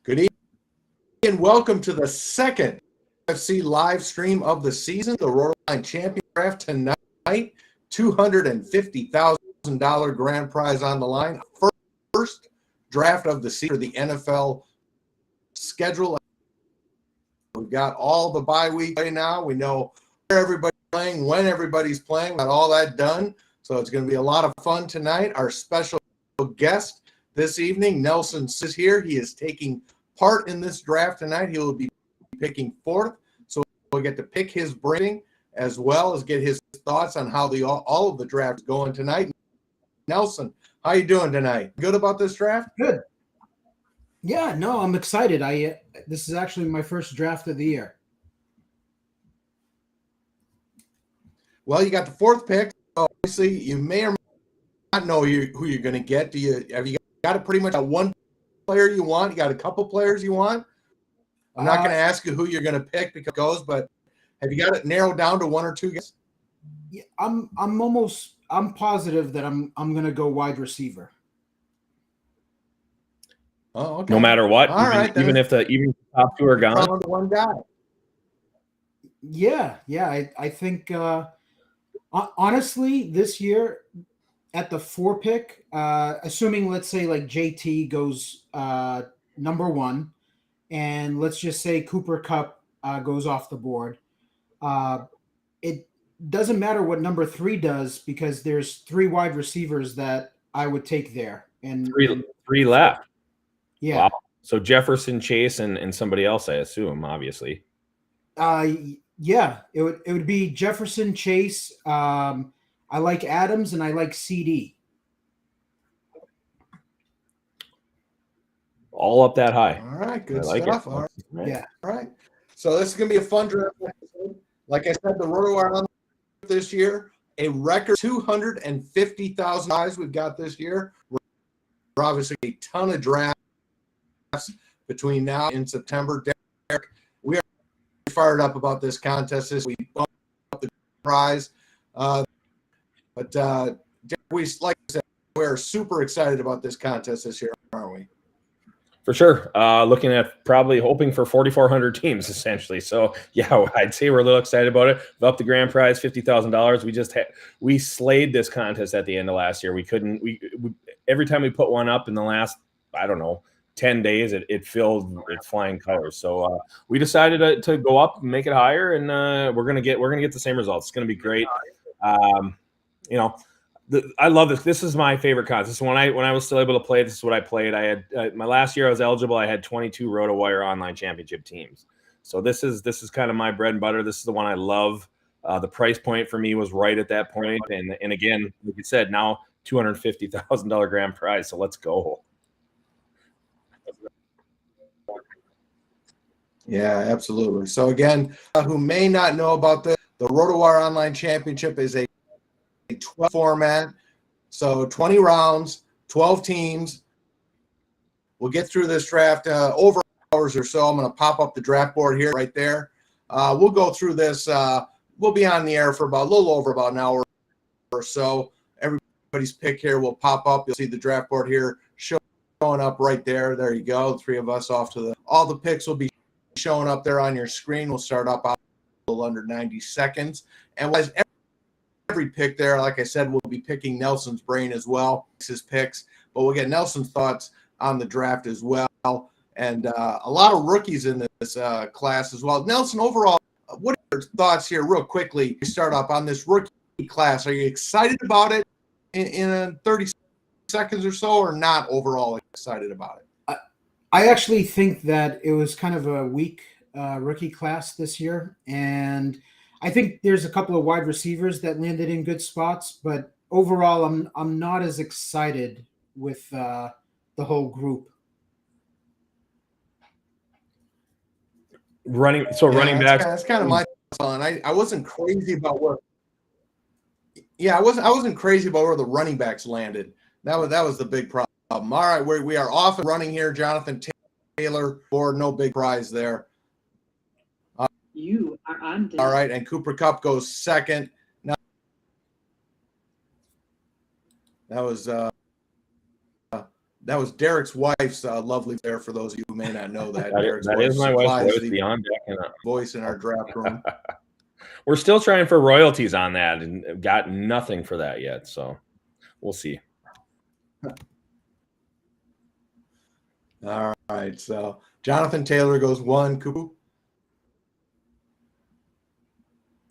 Good evening and welcome to the second UFC live stream of the season, the Rotowire Online Championship draft tonight. $250,000 grand prize on the line. First draft of the season for the NFL schedule. We've got all the bye week right now. We know where everybody's playing, when everybody's playing. We got all that done. So it's going to be a lot of fun tonight. Our special guest this evening, Nelson, is here. He is taking part in this draft tonight. He will be picking fourth, so we'll get to pick his brain as well as get his thoughts on how all of the drafts going tonight. Nelson, how you doing tonight? Good about this draft? Good. Yeah, no, I'm excited. This is actually my first draft of the year. Well, you got the fourth pick. So obviously, you may or may not know who you're going to get. Have you got it pretty much at one player you want? You got a couple players you want? I'm not going to ask you who you're going to pick because it goes, but have you got it narrowed down to one or two guys? Yeah, I'm positive that I'm going to go wide receiver. Oh, okay. No matter what, even if the top two are gone. One guy. Yeah. I think honestly this year at the 4 pick, assuming let's say like JT goes number 1, and let's just say Cooper Kupp goes off the board. It doesn't matter what number 3 does because there's 3 wide receivers that I would take there, and three left. Yeah. Wow. So Jefferson, Chase, and somebody else, I assume, obviously. Yeah, it would be Jefferson, Chase. I like Adams and I like CD. All up that high. All right, good like stuff. All right. Yeah. All right. So this is going to be a fun draft. Like I said, the Rotowire this year, a record 250,000 guys we've got this year. We're obviously a ton of drafts between now and September. Derek, we are fired up about this contest. We bumped up the prize. But we, like I said, we're super excited about this contest this year, aren't we? For sure. Looking at probably hoping for 4,400 teams, essentially. So, yeah, I'd say we're a little excited about it. We've upped the grand prize, $50,000. We slayed this contest at the end of last year. We every time we put one up in the last, 10 days, it filled with flying colors. So we decided to go up and make it higher, and we're gonna get the same results. It's gonna be great. I love this. This is my favorite contest. When I was still able to play, this is what I played. I had my last year I was eligible. I had 22 Rotowire Online Championship teams. So this is kind of my bread and butter. This is the one I love. The price point for me was right at that point, and again, like you said, now $250,000 grand prize. So let's go. Yeah, absolutely. So again, who may not know about this, the Rotowire Online Championship is a 12 format. So 20 rounds, 12 teams. We'll get through this draft over hours or so. I'm going to pop up the draft board here right there. We'll go through this. We'll be on the air for a little over an hour or so. Everybody's pick here will pop up. You'll see the draft board here showing up right there. There you go. The 3 of us off to all the picks will be showing up there on your screen. We'll start up a little under 90 seconds. And as every pick there, like I said, we'll be picking Nelson's brain as well, his picks. But we'll get Nelson's thoughts on the draft as well. And a lot of rookies in this class as well. Nelson, overall, what are your thoughts here real quickly? We start off on this rookie class. Are you excited about it in 30 seconds or so, or not overall excited about it? I actually think that it was kind of a weak rookie class this year, and I think there's a couple of wide receivers that landed in good spots, but overall, I'm not as excited with the whole group. Running back. That's kind of my thoughts on. I wasn't crazy about where. Yeah, I wasn't crazy about where the running backs landed. That was the big problem. All right, we are off and running here. Jonathan Taylor for no big prize there. You are on. All right, and Cooper Kupp goes second. Now that was That was Derek's wife's lovely player. For those of you who may not know that, That is my wife's voice the beyond deck. voice in our draft room. We're still trying for royalties on that and got nothing for that yet. So we'll see. All right. So Jonathan Taylor goes 1. Cooper.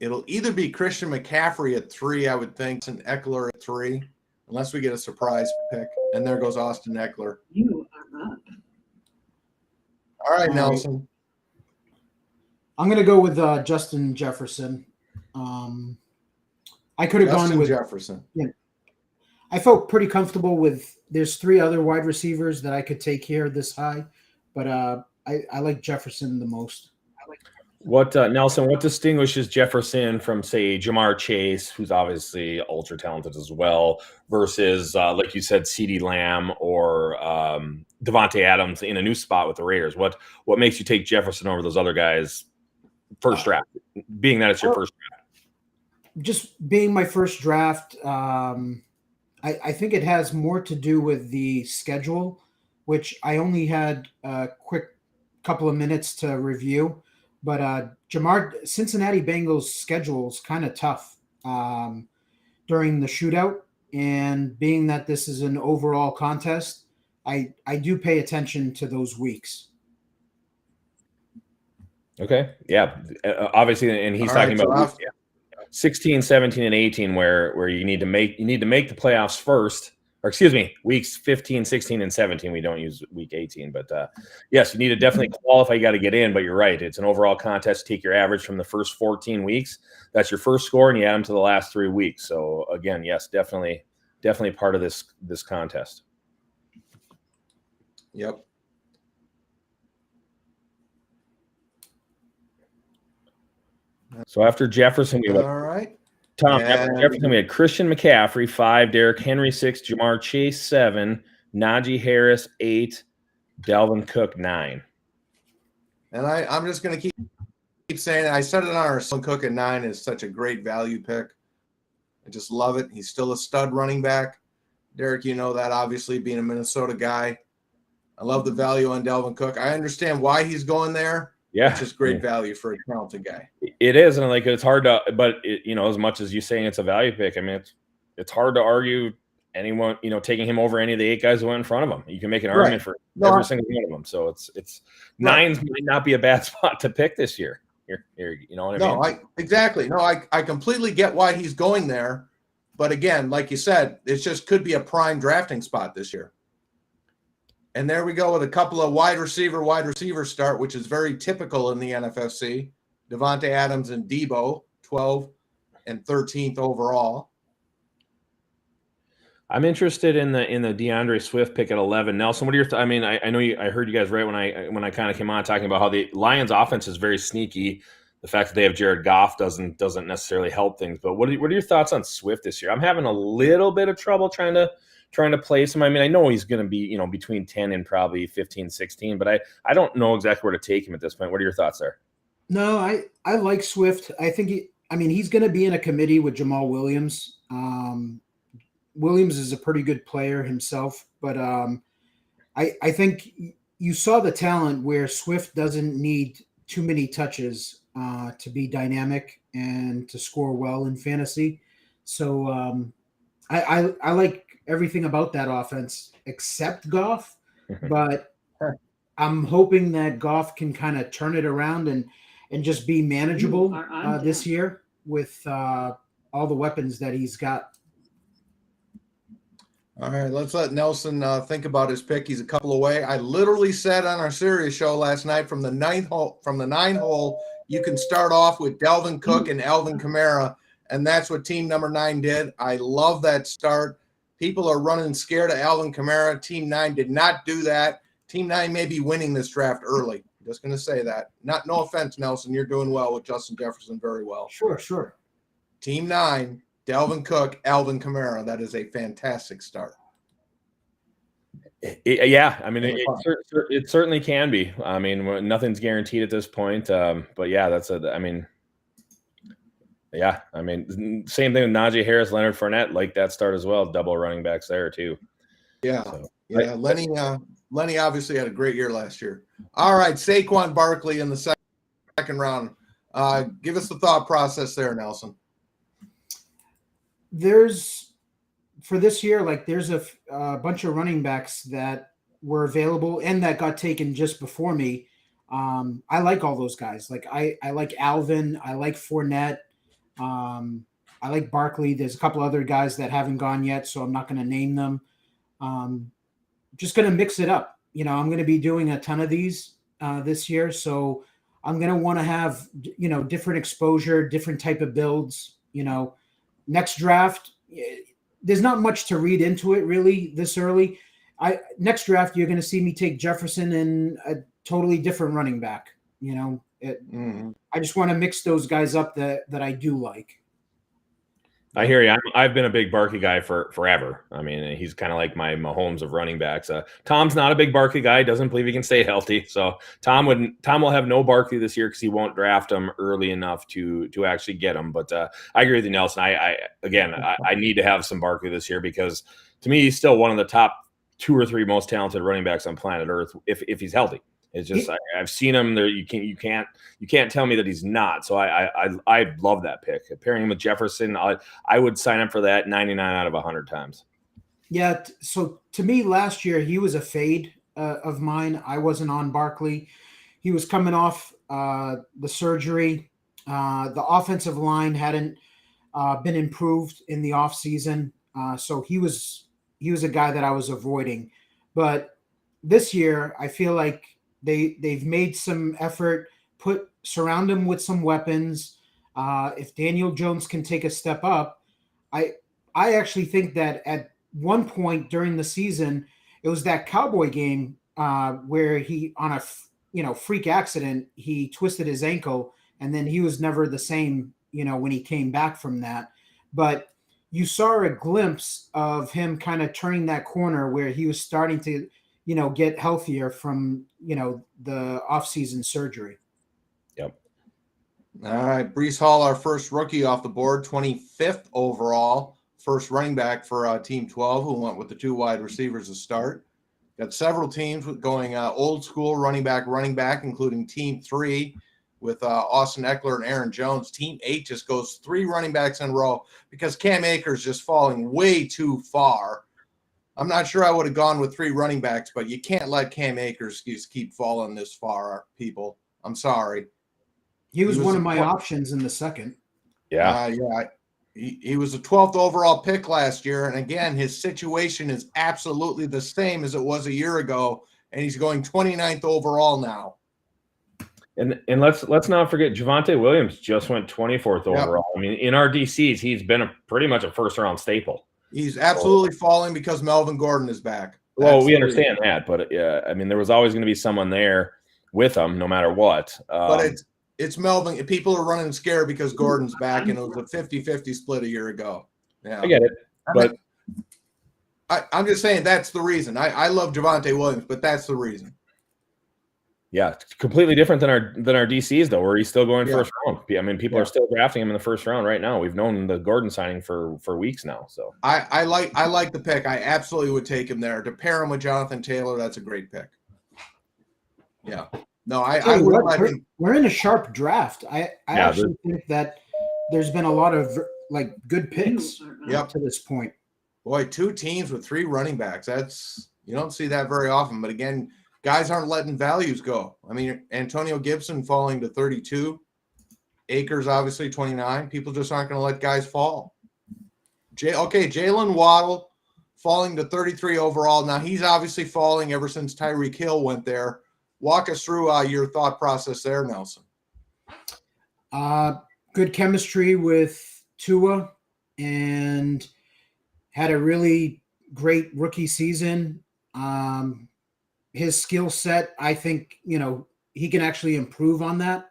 It'll either be Christian McCaffrey at 3, I would think, and Eckler at 3, unless we get a surprise pick. And there goes Austin Eckler. You are up. All right, Nelson. I'm going to go with Justin Jefferson. I could have gone with Jefferson. Yeah, I felt pretty comfortable with. There's 3 other wide receivers that I could take here this high, but I like Jefferson the most. What Nelson? What distinguishes Jefferson from, say, Jamar Chase, who's obviously ultra talented as well, versus like you said, CeeDee Lamb or Devontae Adams in a new spot with the Raiders? What makes you take Jefferson over those other guys? First draft, being that it's your first draft. Just being my first draft, I think it has more to do with the schedule, which I only had a quick couple of minutes to review. But Cincinnati Bengals schedule is kind of tough during the shootout. And being that this is an overall contest, I do pay attention to those weeks. Okay. Yeah. Obviously, and he's talking about 16, 17, and 18, where you need to make the playoffs first. Or excuse me, weeks 15, 16, and 17. We don't use week 18, but yes, you need to definitely qualify. You got to get in, but you're right. It's an overall contest. Take your average from the first 14 weeks. That's your first score, and you add them to the last 3 weeks. So again, yes, definitely part of this contest. Yep. So after Jefferson, we All right. Tom, after Jefferson, we had Christian McCaffrey, 5, Derrick Henry, 6, Jamar Chase, 7, Najee Harris, 8, Dalvin Cook, 9. And I'm just going to keep saying it. I said it on our Dalvin Cook at 9 is such a great value pick. I just love it. He's still a stud running back. Derek, you know that, obviously, being a Minnesota guy. I love the value on Dalvin Cook. I understand why he's going there. Yeah, it's just great value for a talented guy. It is, and it's hard to, but as much as you saying it's a value pick, I mean, it's hard to argue anyone, taking him over any of the 8 guys who went in front of him. You can make an argument for every single one of them. So it's 9s might not be a bad spot to pick this year. Here, you know what I mean? Exactly. No, I completely get why he's going there, but again, like you said, it just could be a prime drafting spot this year. And there we go with a couple of wide receiver start, which is very typical in the NFFC. Devontae Adams and Debo, 12 and 13th overall. I'm interested in the Deandre Swift pick at 11. Nelson, what are your I mean, I know I heard you guys right when I kind of came on talking about how the Lions offense is very sneaky. The fact that they have Jared Goff doesn't necessarily help things. But what are your thoughts on Swift this year? I'm having a little bit of trouble trying to place him. I mean, I know he's going to be, between 10 and probably 15, 16, but I don't know exactly where to take him at this point. What are your thoughts there? No, I like Swift. I think he's going to be in a committee with Jamal Williams. Williams is a pretty good player himself, but I think you saw the talent where Swift doesn't need too many touches to be dynamic and to score well in fantasy. So I like everything about that offense except Goff, but I'm hoping that Goff can kind of turn it around and just be manageable this year with all the weapons that he's got. All right, let's let Nelson think about his pick. He's a couple away. I literally said on our Sirius show last night from the 9 hole, you can start off with Dalvin Cook and Alvin Kamara, and that's what team number 9 did. I love that start. People are running scared of Alvin Kamara. Team 9 did not do that. Team 9 may be winning this draft early. Just going to say that. No offense, Nelson. You're doing well with Justin Jefferson very well. Sure. Team 9, Dalvin Cook, Alvin Kamara. That is a fantastic start. Yeah, I mean, it certainly can be. I mean, nothing's guaranteed at this point. But yeah, yeah, I mean, same thing with Najee Harris, Leonard Fournette, like that start as well. Double running backs there too. Yeah. So. Yeah, Lenny obviously had a great year last year. All right, Saquon Barkley in the second round. Give us the thought process there, Nelson. For this year, like there's a bunch of running backs that were available and that got taken just before me. I like all those guys. Like I like Alvin. I like Fournette. I like Barkley. There's a couple other guys that haven't gone yet, so I'm not going to name them. Just going to mix it up. I'm going to be doing a ton of these this year, so I'm going to want to have different exposure, different type of builds. Next draft, there's not much to read into it really this early. Next draft, you're going to see me take Jefferson and a totally different running back. I just want to mix those guys up that I do like. I hear you. I've been a big Barkley guy for forever. I mean, he's kind of like my Mahomes of running backs. Tom's not a big Barkley guy. Doesn't believe he can stay healthy. So Tom will have no Barkley this year because he won't draft him early enough to actually get him. But I agree with you, Nelson. I need to have some Barkley this year because to me, he's still one of the top 2 or 3 most talented running backs on planet Earth if he's healthy. It's just I've seen him there. You can't tell me that he's not. So I love that pick. Pairing him with Jefferson, I would sign up for that 99 out of 100 times. Yeah. So to me, last year he was a fade of mine. I wasn't on Barkley. He was coming off the surgery. The offensive line hadn't been improved in the offseason. So he was a guy that I was avoiding. But this year, I feel like they've made some effort, surround him with some weapons. If Daniel Jones can take a step up, I actually think that at one point during the season, it was that Cowboy game where he, on a freak accident, he twisted his ankle, and then he was never the same, when he came back from that. But you saw a glimpse of him kind of turning that corner where he was starting to get healthier from, the off-season surgery. Yep. All right. Breece Hall, our first rookie off the board, 25th overall, first running back for Team 12, who went with the 2 wide receivers to start. Got several teams going old school running back, including Team 3 with Austin Eckler and Aaron Jones. Team 8 just goes 3 running backs in a row because Cam Akers just falling way too far. I'm not sure I would have gone with 3 running backs, but you can't let Cam Akers just keep falling this far, people. I'm sorry. He was one of my options in the second. Yeah. He was the 12th overall pick last year. And again, his situation is absolutely the same as it was a year ago. And he's going 29th overall now. And let's not forget Javonte Williams just went 24th overall. I mean, in our DCs, he's been pretty much a first round staple. He's absolutely falling because Melvin Gordon is back. Well, we understand that, but I mean, there was always going to be someone there with him, no matter what. But it's Melvin. People are running scared because Gordon's back, and it was a 50-50 split a year ago. Yeah, I get it, but I'm just saying that's the reason. I love Javonte Williams, but that's the reason. Yeah, it's completely different than our DCs though, where he's still going first round. I mean, people are still drafting him in the first round right now. We've known the Gordon signing for weeks now. So I like the pick. I absolutely would take him there. To pair him with Jonathan Taylor, that's a great pick. Yeah. No, I would let him. We're in a sharp draft. I actually think that there's been a lot of good picks up to this point. Boy, 2 teams with 3 running backs. You don't see that very often. But again, guys aren't letting values go. I mean, Antonio Gibson falling to 32. Akers, obviously, 29. People just aren't going to let guys fall. Jalen Waddle falling to 33 overall. Now, he's obviously falling ever since Tyreek Hill went there. Walk us through your thought process there, Nelson. Good chemistry with Tua and had a really great rookie season. His skill set, I think, he can actually improve on that.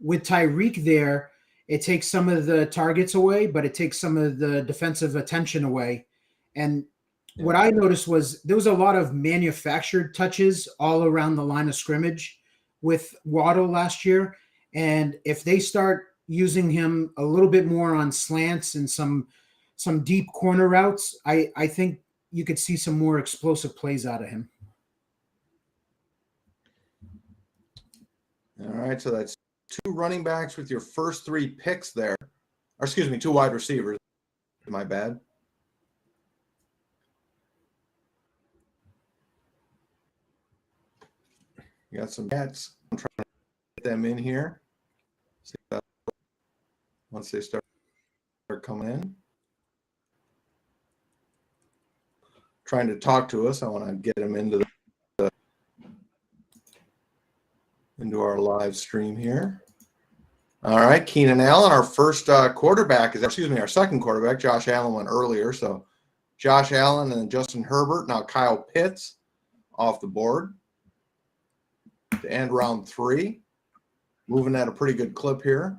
With Tyreek there, it takes some of the targets away, but it takes some of the defensive attention away. And what I noticed was there was a lot of manufactured touches all around the line of scrimmage with Waddle last year. And if they start using him a little bit more on slants and some deep corner routes, I think you could see some more explosive plays out of him. All right, so that's 2 running backs with your first 3 picks there. Or excuse me, 2 wide receivers. My bad. You got some bats. I'm trying to get them in here. See that once they start coming in. Trying to talk to us. I want to get them into our live stream here. All right, Keenan Allen, our first quarterback our second quarterback. Josh Allen went earlier, so Josh Allen and Justin Herbert. Now Kyle Pitts off the board to end round 3. Moving at a pretty good clip here.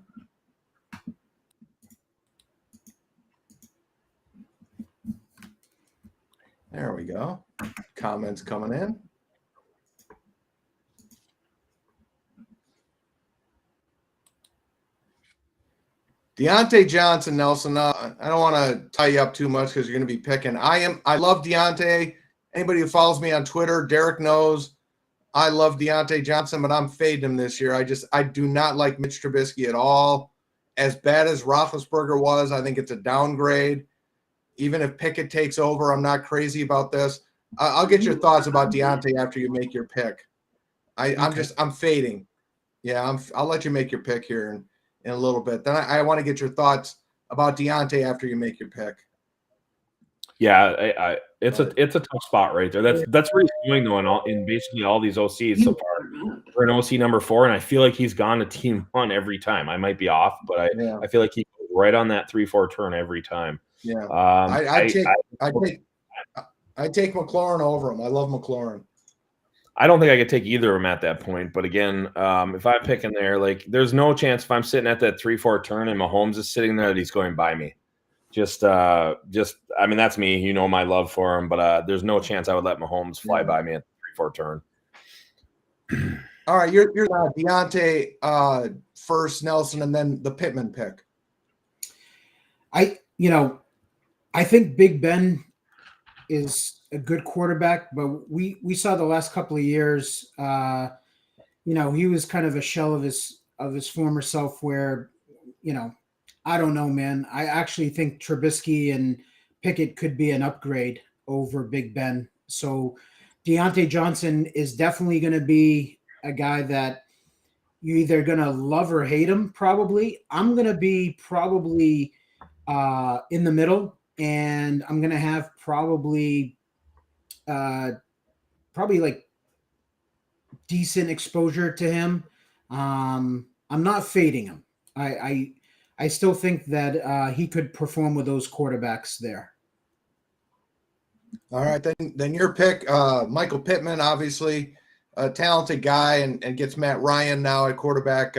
There we go. Comments coming in. Deontay Johnson, Nelson. I don't want to tie you up too much because you're going to be picking. I love Deontay. Anybody who follows me on Twitter, Derek knows I love Deontay Johnson, but I'm fading him this year. I do not like Mitch Trubisky at all. As bad as Roethlisberger was, I think it's a downgrade. Even if Pickett takes over, I'm not crazy about this. I'll get your thoughts about Deontay after you make your pick. I'm fading. Yeah, I'll let you make your pick here in a little bit. Then I want to get your thoughts about Deontay after you make your pick. Yeah, it's a tough spot right there. That's where he's going though in basically all these OCs so far. We're an OC number 4, and I feel like he's gone to team 1 every time. I might be off, but I feel like he goes right on that 3-4 turn every time. Yeah, I take McLaurin over him. I love McLaurin. I don't think I could take either of them at that point. But again, if I'm picking there, like there's no chance if I'm sitting at that 3-4 turn and Mahomes is sitting there that he's going by me. I mean, that's me. You know my love for him, but there's no chance I would let Mahomes fly by me at the 3-4 turn. All right, you're Deontay first, Nelson, and then the Pittman pick. I think Big Ben is a good quarterback, but we saw the last couple of years, he was kind of a shell of his former self where, I don't know, man. I actually think Trubisky and Pickett could be an upgrade over Big Ben. So Deontay Johnson is definitely going to be a guy that you're either going to love or hate him, probably. I'm going to be probably in the middle, and I'm going to have probably like decent exposure to him. I'm not fading him. I still think that he could perform with those quarterbacks there. All right, then your pick, Michael Pittman, obviously a talented guy, and gets Matt Ryan now at quarterback.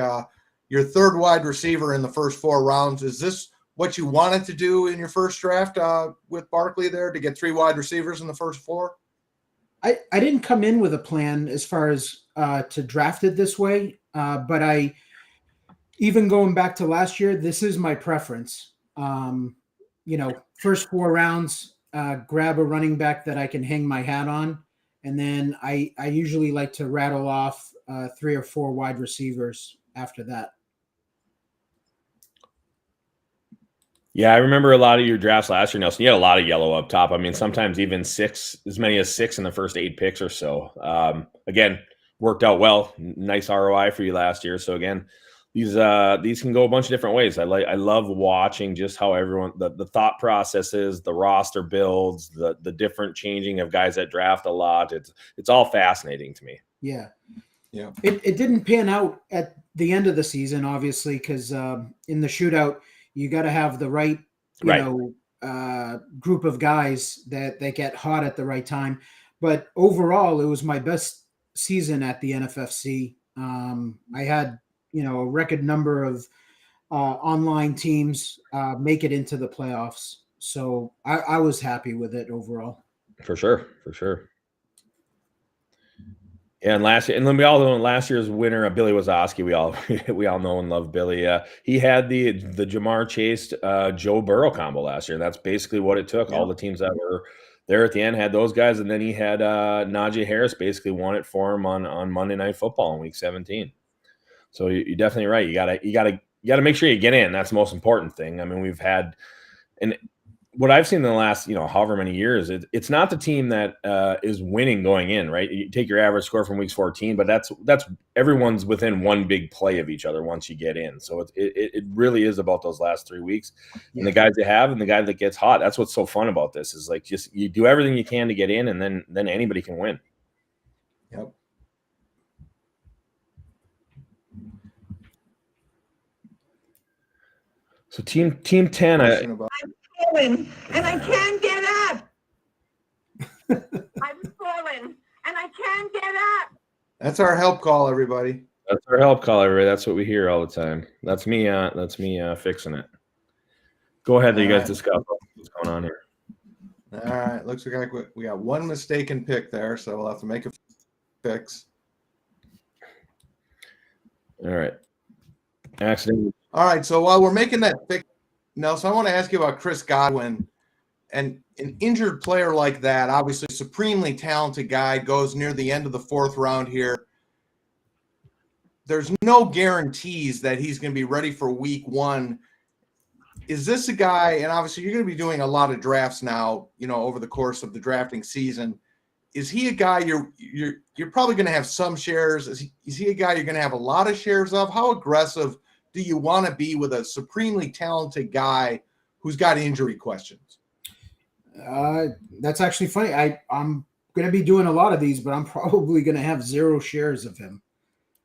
Your third wide receiver in the first 4 rounds. Is this what you wanted to do in your first draft with Barkley there, to get 3 wide receivers in the first 4? I didn't come in with a plan as far as to draft it this way, but even going back to last year, this is my preference. First 4 rounds, grab a running back that I can hang my hat on. And then I usually like to rattle off 3 or 4 wide receivers after that. Yeah, I remember a lot of your drafts last year, Nelson. You had a lot of yellow up top. I mean, sometimes even as many as 6 in the first 8 picks or so. Again, worked out well. Nice ROI for you last year. So again, these can go a bunch of different ways. I love watching just how everyone the thought processes, the roster builds, the different changing of guys that draft a lot. It's all fascinating to me. Yeah. It didn't pan out at the end of the season, obviously, because in the shootout you got to have the right group of guys that get hot at the right time. But overall, it was my best season at the NFFC. I had a record number of online teams make it into the playoffs. So I was happy with it overall. For sure. And then we all know last year's winner, Billy Wazowski. We all know and love Billy. He had the Jamar Chase Joe Burrow combo last year. That's basically what it took. Yeah. All the teams that were there at the end had those guys, and then he had Najee Harris basically won it for him on Monday Night Football in Week 17. So you're definitely right. You gotta make sure you get in. That's the most important thing. I mean, we've had, and what I've seen in the last, however many years, it's not the team that is winning going in, right? You take your average score from weeks 14, but that's everyone's within one big play of each other once you get in. So it really is about those last 3 weeks and the guys you have and the guy that gets hot. That's what's so fun about this is like just you do everything you can to get in, and then anybody can win. Yep. So team 10. I'm falling and I can't get up. I'm falling and I can't get up. That's our help call, everybody. That's our help call, everybody. That's what we hear all the time. That's me fixing it. Go ahead, you guys discuss what's going on here. All right, looks like we got one mistaken pick there, so we'll have to make a fix. All right. Accident. All right, so while we're making that fix, Nelson, I want to ask you about Chris Godwin. And an injured player like that, obviously supremely talented guy, goes near the end of the 4th round here. There's no guarantees that he's going to be ready for week 1. Is this a guy, and obviously you're going to be doing a lot of drafts now, over the course of the drafting season. Is he a guy you're probably going to have some shares? Is he a guy you're going to have a lot of shares of? How aggressive do you want to be with a supremely talented guy who's got injury questions? That's actually funny. I'm going to be doing a lot of these, but I'm probably going to have 0 shares of him.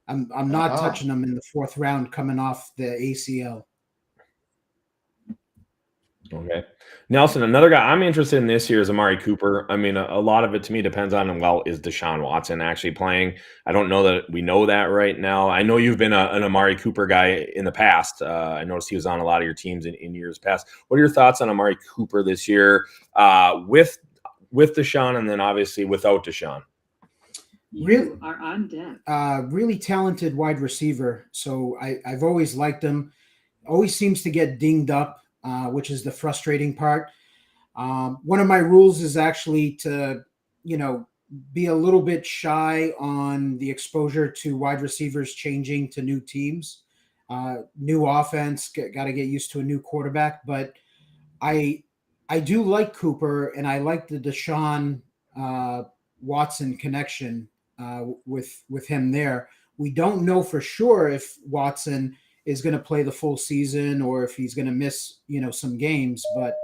I'm not touching him in the 4th round coming off the ACL. Okay. Nelson, another guy I'm interested in this year is Amari Cooper. I mean, a lot of it to me depends on, is Deshaun Watson actually playing? I don't know that we know that right now. I know you've been an Amari Cooper guy in the past. I noticed he was on a lot of your teams in years past. What are your thoughts on Amari Cooper this year with Deshaun and then obviously without Deshaun? You are on deck. Really talented wide receiver. So I've always liked him. Always seems to get dinged up. Which is the frustrating part. One of my rules is actually to, be a little bit shy on the exposure to wide receivers changing to new teams, new offense, got to get used to a new quarterback. But I do like Cooper, and I like the Deshaun Watson connection with him there. We don't know for sure if Watson is going to play the full season or if he's going to miss, some games. But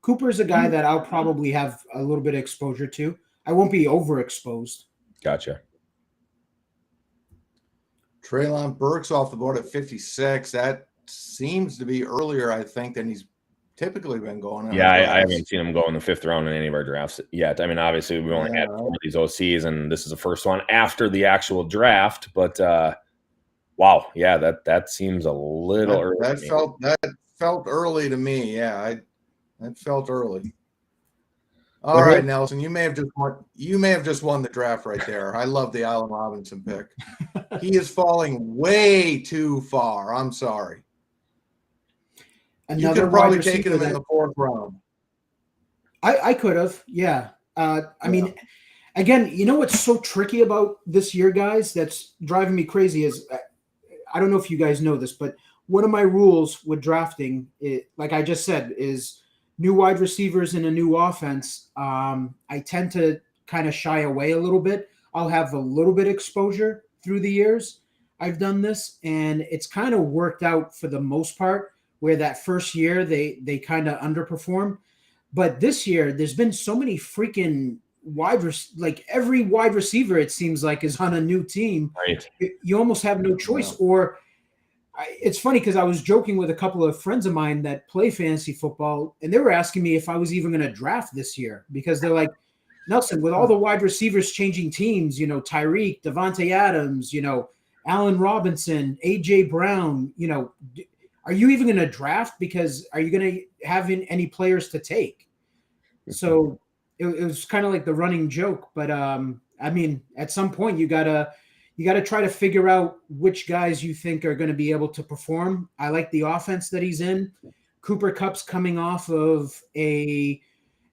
Cooper's a guy that I'll probably have a little bit of exposure to. I won't be overexposed. Gotcha. Treylon Burks off the board at 56. That seems to be earlier, I think, than he's typically been going. Yeah, I haven't seen him go in the 5th round in any of our drafts yet. I mean, obviously, we only had 4 of these OCs, and this is the first one after the actual draft. But wow, yeah, that seems a little early. That felt early to me. Yeah, that felt early. All right, Nelson, you may have just won the draft right there. I love the Allen Robinson pick. He is falling way too far. I'm sorry. You could have probably taken him in the 4th round. I could have, yeah. I mean, again, what's so tricky about this year, guys, that's driving me crazy is I don't know if you guys know this, but one of my rules with drafting, like I just said, is new wide receivers in a new offense. I tend to kind of shy away a little bit. I'll have a little bit exposure through the years. I've done this, and it's kind of worked out for the most part, where that first year they kind of underperform. But this year, there's been so many freaking every wide receiver, it seems like, is on a new team. Right. You almost have no choice. Yeah. Or it's funny because I was joking with a couple of friends of mine that play fantasy football, and they were asking me if I was even going to draft this year because they're like, Nelson, with all the wide receivers changing teams, Tyreek, Devontae Adams, Allen Robinson, A.J. Brown, are you even going to draft because are you going to have any players to take? So it was kind of like the running joke, but I mean, at some point you gotta try to figure out which guys you think are going to be able to perform. I like the offense that he's in. Cooper Kupp's coming off of a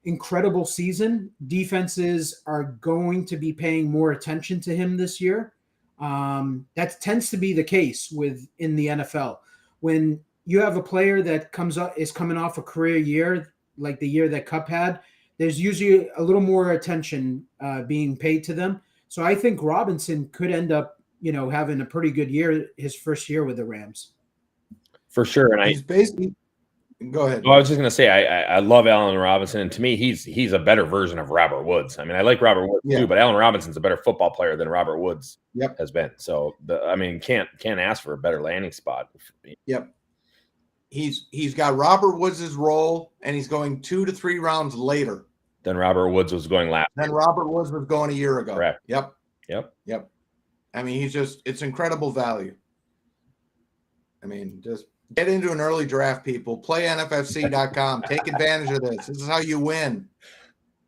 incredible season, defenses are going to be paying more attention to him this year. That tends to be the case in the NFL. When you have a player that is coming off a career year, like the year that Kupp had, there's usually a little more attention being paid to them. So I think Robinson could end up, having a pretty good year his first year with the Rams. For sure. And he's basically go ahead. Well, I was just going to say, I love Allen Robinson. And to me, he's a better version of Robert Woods. I mean, I like Robert Woods too, but Allen Robinson's a better football player than Robert Woods has been. So, can't ask for a better landing spot. Yep. He's got Robert Woods' role, and he's going 2 to 3 rounds later than Robert Woods was going last. Than Robert Woods was going a year ago. Correct. Yep. Yep. I mean, it's incredible value. I mean, just get into an early draft, people. Play NFFC.com. Take advantage of this. This is how you win.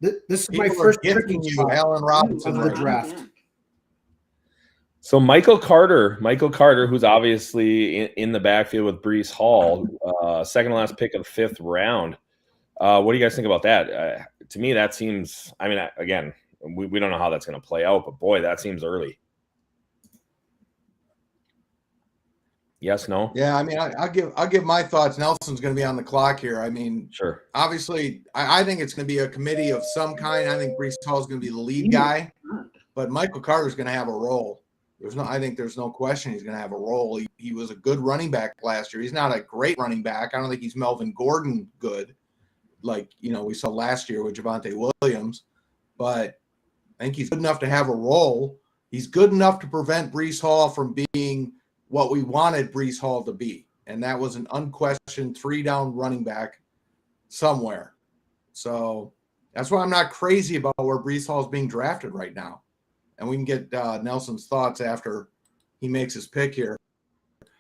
This is people my first gifting you, Allen Robinson, of the draft. So Michael Carter, who's obviously in the backfield with Breece Hall, second to last pick of the 5th round. What do you guys think about that? To me, that seems. I mean, again, we don't know how that's going to play out, but boy, that seems early. Yes, no. Yeah, I mean, I'll give my thoughts. Nelson's going to be on the clock here. I mean, sure. Obviously, I think it's going to be a committee of some kind. I think Breece Hall is going to be the lead guy, but Michael Carter's going to have a role. I think there's no question he's going to have a role. He was a good running back last year. He's not a great running back. I don't think he's Melvin Gordon good, like we saw last year with Javonte Williams, but I think he's good enough to have a role. He's good enough to prevent Breece Hall from being what we wanted Breece Hall to be, and that was an unquestioned 3-down running back somewhere. So that's why I'm not crazy about where Breece Hall is being drafted right now. And we can get Nelson's thoughts after he makes his pick here.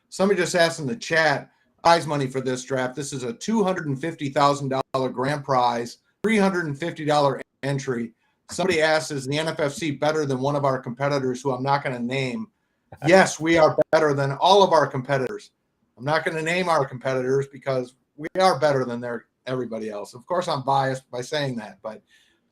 Somebody just asked in the chat, prize money for this draft. This is a $250,000 grand prize, $350 entry. Somebody asked, is the NFFC better than one of our competitors who I'm not going to name? Yes, we are better than all of our competitors. I'm not going to name our competitors because we are better than everybody else. Of course, I'm biased by saying that, but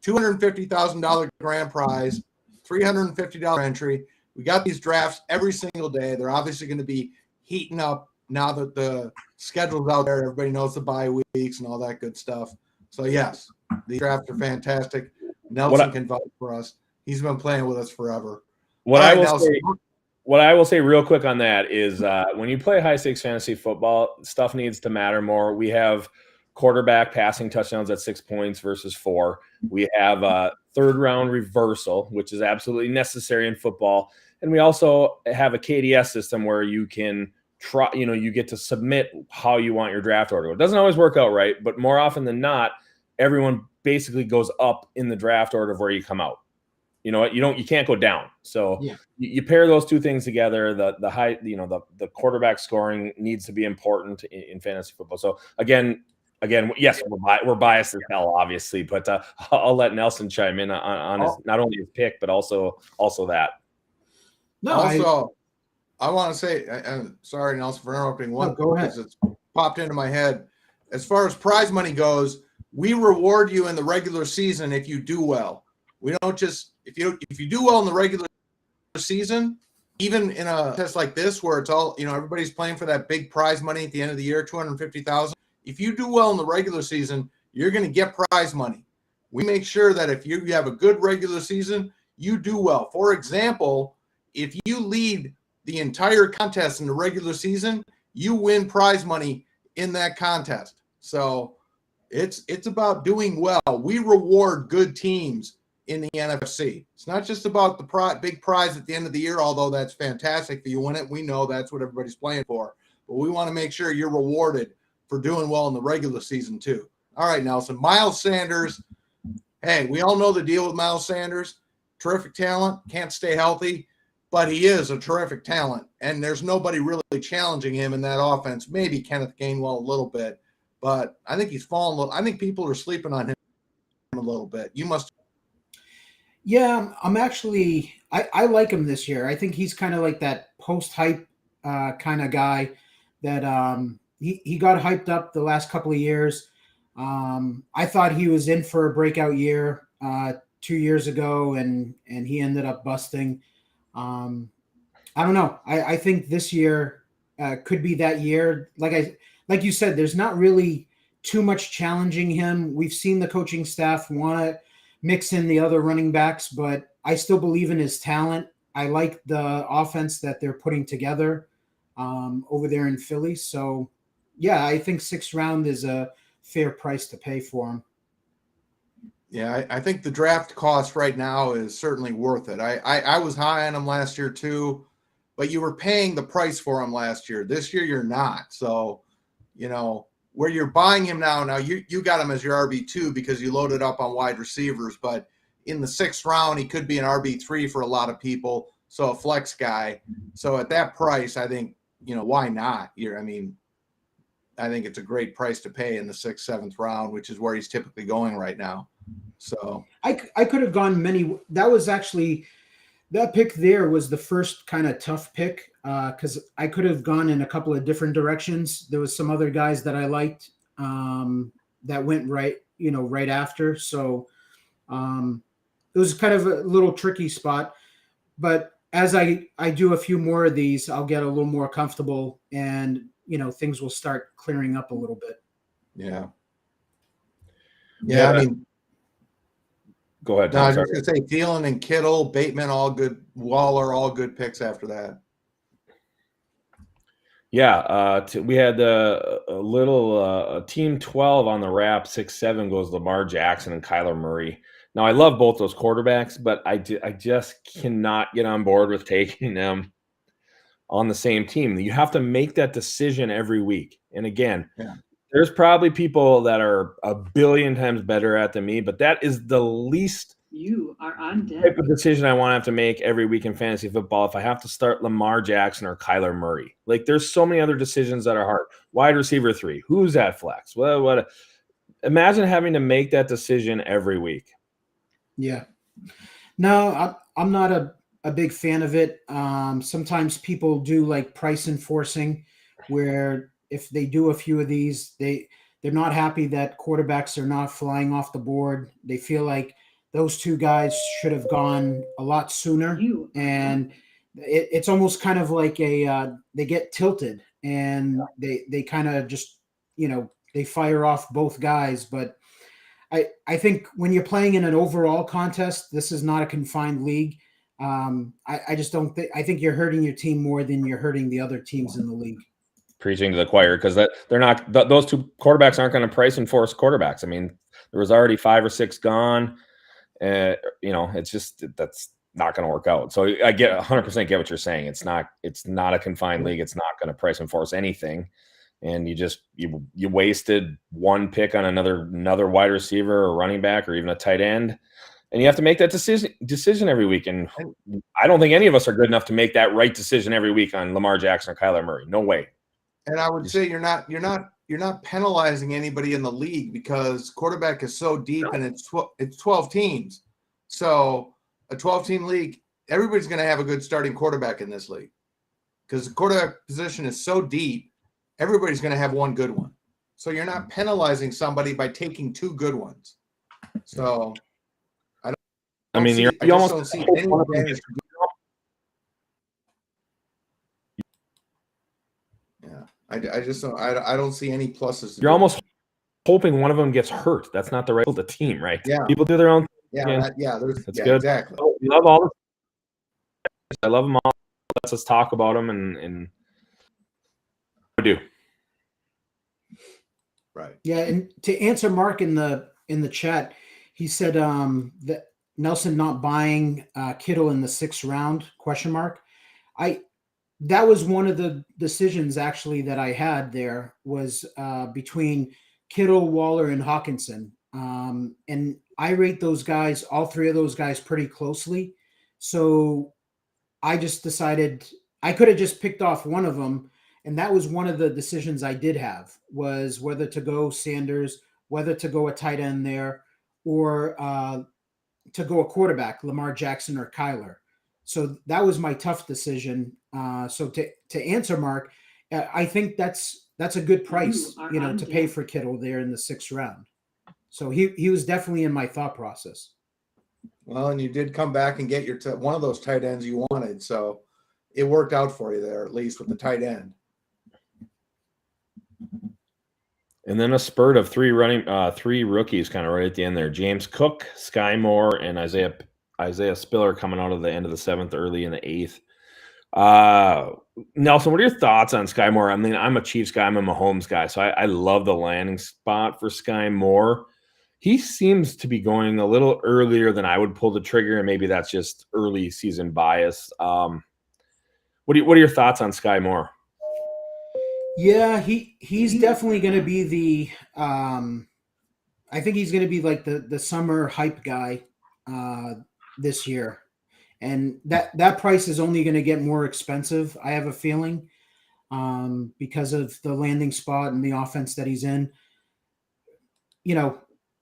$250,000 grand prize, $350 entry. We got these drafts every single day. They're obviously going to be heating up now that the schedule's out there. Everybody knows the bye weeks and all that good stuff. So, yes, these drafts are fantastic. Nelson can vote for us. He's been playing with us forever. What I will say real quick on that is when you play high-stakes fantasy football, stuff needs to matter more. We have quarterback passing touchdowns at 6 points versus 4. We have a 3rd-round reversal, which is absolutely necessary in football. And we also have a KDS system where you can try, you get to submit how you want your draft order. It doesn't always work out right, but more often than not, everyone basically goes up in the draft order of where you come out. You know what? You can't go down. So you pair those two things together. The high, the quarterback scoring needs to be important in fantasy football. So again, yes, we're biased as hell, obviously, but I'll let Nelson chime in on his, not only his pick but also that. No, also, I want to say, sorry, Nelson, for interrupting one. Go ahead. Because it's popped into my head. As far as prize money goes, we reward you in the regular season if you do well. We don't just if you do well in the regular season, even in a test like this where it's all everybody's playing for that big prize money at the end of the year, $250,000. If you do well in the regular season, you're going to get prize money. We make sure that if you have a good regular season, you do well. For example, if you lead the entire contest in the regular season, you win prize money in that contest. So it's about doing well. We reward good teams in the NFC. It's not just about the big prize at the end of the year, although that's fantastic if you win it. We know that's what everybody's playing for. But we want to make sure you're rewarded for doing well in the regular season too. All right, Nelson. Miles Sanders. Hey, we all know the deal with Miles Sanders. Terrific talent. Can't stay healthy, but he is a terrific talent. And there's nobody really challenging him in that offense. Maybe Kenneth Gainwell a little bit, but I think he's fallen a little. I think people are sleeping on him a little bit. You must. Yeah, I'm actually I like him this year. I think he's kind of like that post-hype kind of guy that he got hyped up the last couple of years. I thought he was in for a breakout year 2 years ago, and he ended up busting. I don't know. I think this year could be that year. Like you said, there's not really too much challenging him. We've seen the coaching staff want to mix in the other running backs, but I still believe in his talent. I like the offense that they're putting together over there in Philly. So, yeah, I think 6th round is a fair price to pay for him. Yeah, I think the draft cost right now is certainly worth it. I was high on him last year too, but you were paying the price for him last year. This year you're not. So, where you're buying him now you got him as your RB2 because you loaded up on wide receivers, but in the 6th round, he could be an RB3 for a lot of people. So a flex guy. So at that price, I think, why not? I think it's a great price to pay in the 6th, 7th round, which is where he's typically going right now. So I could have gone many. That was actually, that pick there was the first kind of tough pick because I could have gone in a couple of different directions. There was some other guys that I liked that went right after. So it was kind of a little tricky spot. But as I do a few more of these, I'll get a little more comfortable and, things will start clearing up a little bit. Yeah. Yeah, go ahead. No, I was just going to say Thielen and Kittle, Bateman, all good. Waller, all good picks after that. Yeah, we had a little team 12 on the wrap. 6-7 goes Lamar Jackson and Kyler Murray. Now, I love both those quarterbacks, but I just cannot get on board with taking them on the same team. You have to make that decision every week. And again, there's probably people that are a billion times better at than me, but that is the least You are on deck. type of decision I want to have to make every week in fantasy football if I have to start Lamar Jackson or Kyler Murray. Like, there's so many other decisions that are hard. Wide receiver 3, who's at flex? What? Imagine having to make that decision every week. Yeah. No, I'm not a big fan of it. Sometimes people do like price enforcing, where if they do a few of these, they're not happy that quarterbacks are not flying off the board. They feel like those 2 guys should have gone a lot sooner. And it's almost kind of like they get tilted and they kind of just, they fire off both guys. But I think when you're playing in an overall contest, this is not a confined league. I just don't think. I think you're hurting your team more than you're hurting the other teams in the league. Preaching to the choir, because they're not. Those 2 quarterbacks aren't going to price enforce quarterbacks. I mean, there was already 5 or 6 gone. It's just that's not going to work out. So I get 100% get what you're saying. It's not a confined league. It's not going to price enforce anything. And you wasted 1 pick on another wide receiver or running back or even a tight end, and you have to make that decision every week. And I don't think any of us are good enough to make that right decision every week on Lamar Jackson or Kyler Murray. No way. And I would say you're not penalizing anybody in the league because quarterback is so deep and it's 12 teams. So a 12-team league, everybody's going to have a good starting quarterback in this league because the quarterback position is so deep. Everybody's going to have 1 good one. So you're not penalizing somebody by taking 2 good ones. So you almost don't see any advantage. Yeah, I just don't. I don't see any pluses. You're almost hoping one of them gets hurt. That's not the right the team, right? Yeah, people do their own. Yeah, that's good. Exactly. We love all. I love them all. Let's talk about them and do. Right. Yeah, and to answer Mark in the chat, he said that Nelson not buying Kittle in the 6th round ? That was one of the decisions actually that I had there was between Kittle, Waller, and Hawkinson. And I rate those guys, all 3 of those guys, pretty closely. So I just decided I could have just picked off one of them. And that was one of the decisions I did have, was whether to go Sanders, whether to go a tight end there, or to go a quarterback, Lamar Jackson or Kyler. So that was my tough decision. So to answer Mark, I think that's that's a good price, You are on to pay deck. for Kittle there in the 6th round. So he was definitely in my thought process. Well, and you did come back and get your one of those tight ends you wanted, so it worked out for you there, at least with the tight end. And then a spurt of three rookies kind of right at the end there. James Cook, Sky Moore, and Isaiah Spiller coming out of the end of the 7th, early in the 8th. Nelson, what are your thoughts on Sky Moore? I mean, I'm a Chiefs guy. I'm a Mahomes guy, so I love the landing spot for Sky Moore. He seems to be going a little earlier than I would pull the trigger, and maybe that's just early season bias. What are your thoughts on Sky Moore? Yeah, he's definitely going to be the I think he's going to be like the summer hype guy this year. And that price is only going to get more expensive, I have a feeling, because of the landing spot and the offense that he's in.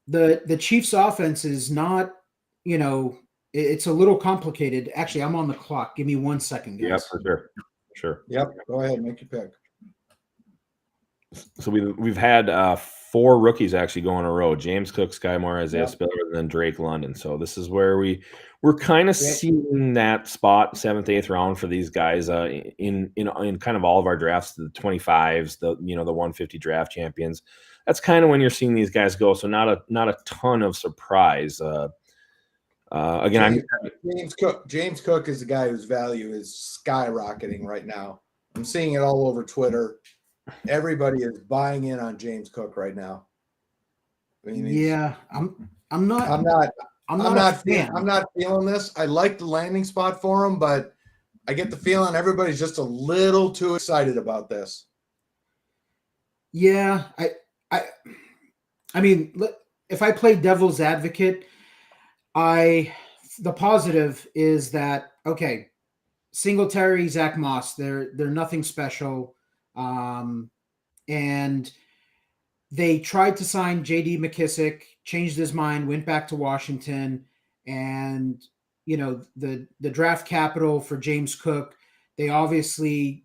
The Chiefs offense is not, it's a little complicated. Actually, I'm on the clock. Give me 1 second, guys. Yeah, for sure. Yep, go ahead, make your pick. So we've had 4 rookies actually go in a row: James Cook, Sky Moore, Isaiah Spiller, and then Drake London. So this is where we're kind of seeing that spot 7th, 8th round for these guys in kind of all of our drafts, the 25s, the 150 draft champions. That's kind of when you're seeing these guys go. So not a ton of surprise. Again, James Cook is the guy whose value is skyrocketing right now. I'm seeing it all over Twitter. Everybody is buying in on James Cook right now. I mean, yeah, I'm not feeling this. I like the landing spot for him, but I get the feeling everybody's just a little too excited about this. Yeah, I mean, if I play devil's advocate, the positive is that, okay, Singletary, Zach Moss, they're nothing special. And they tried to sign J.D. McKissick, changed his mind, went back to Washington, and the draft capital for James Cook, they obviously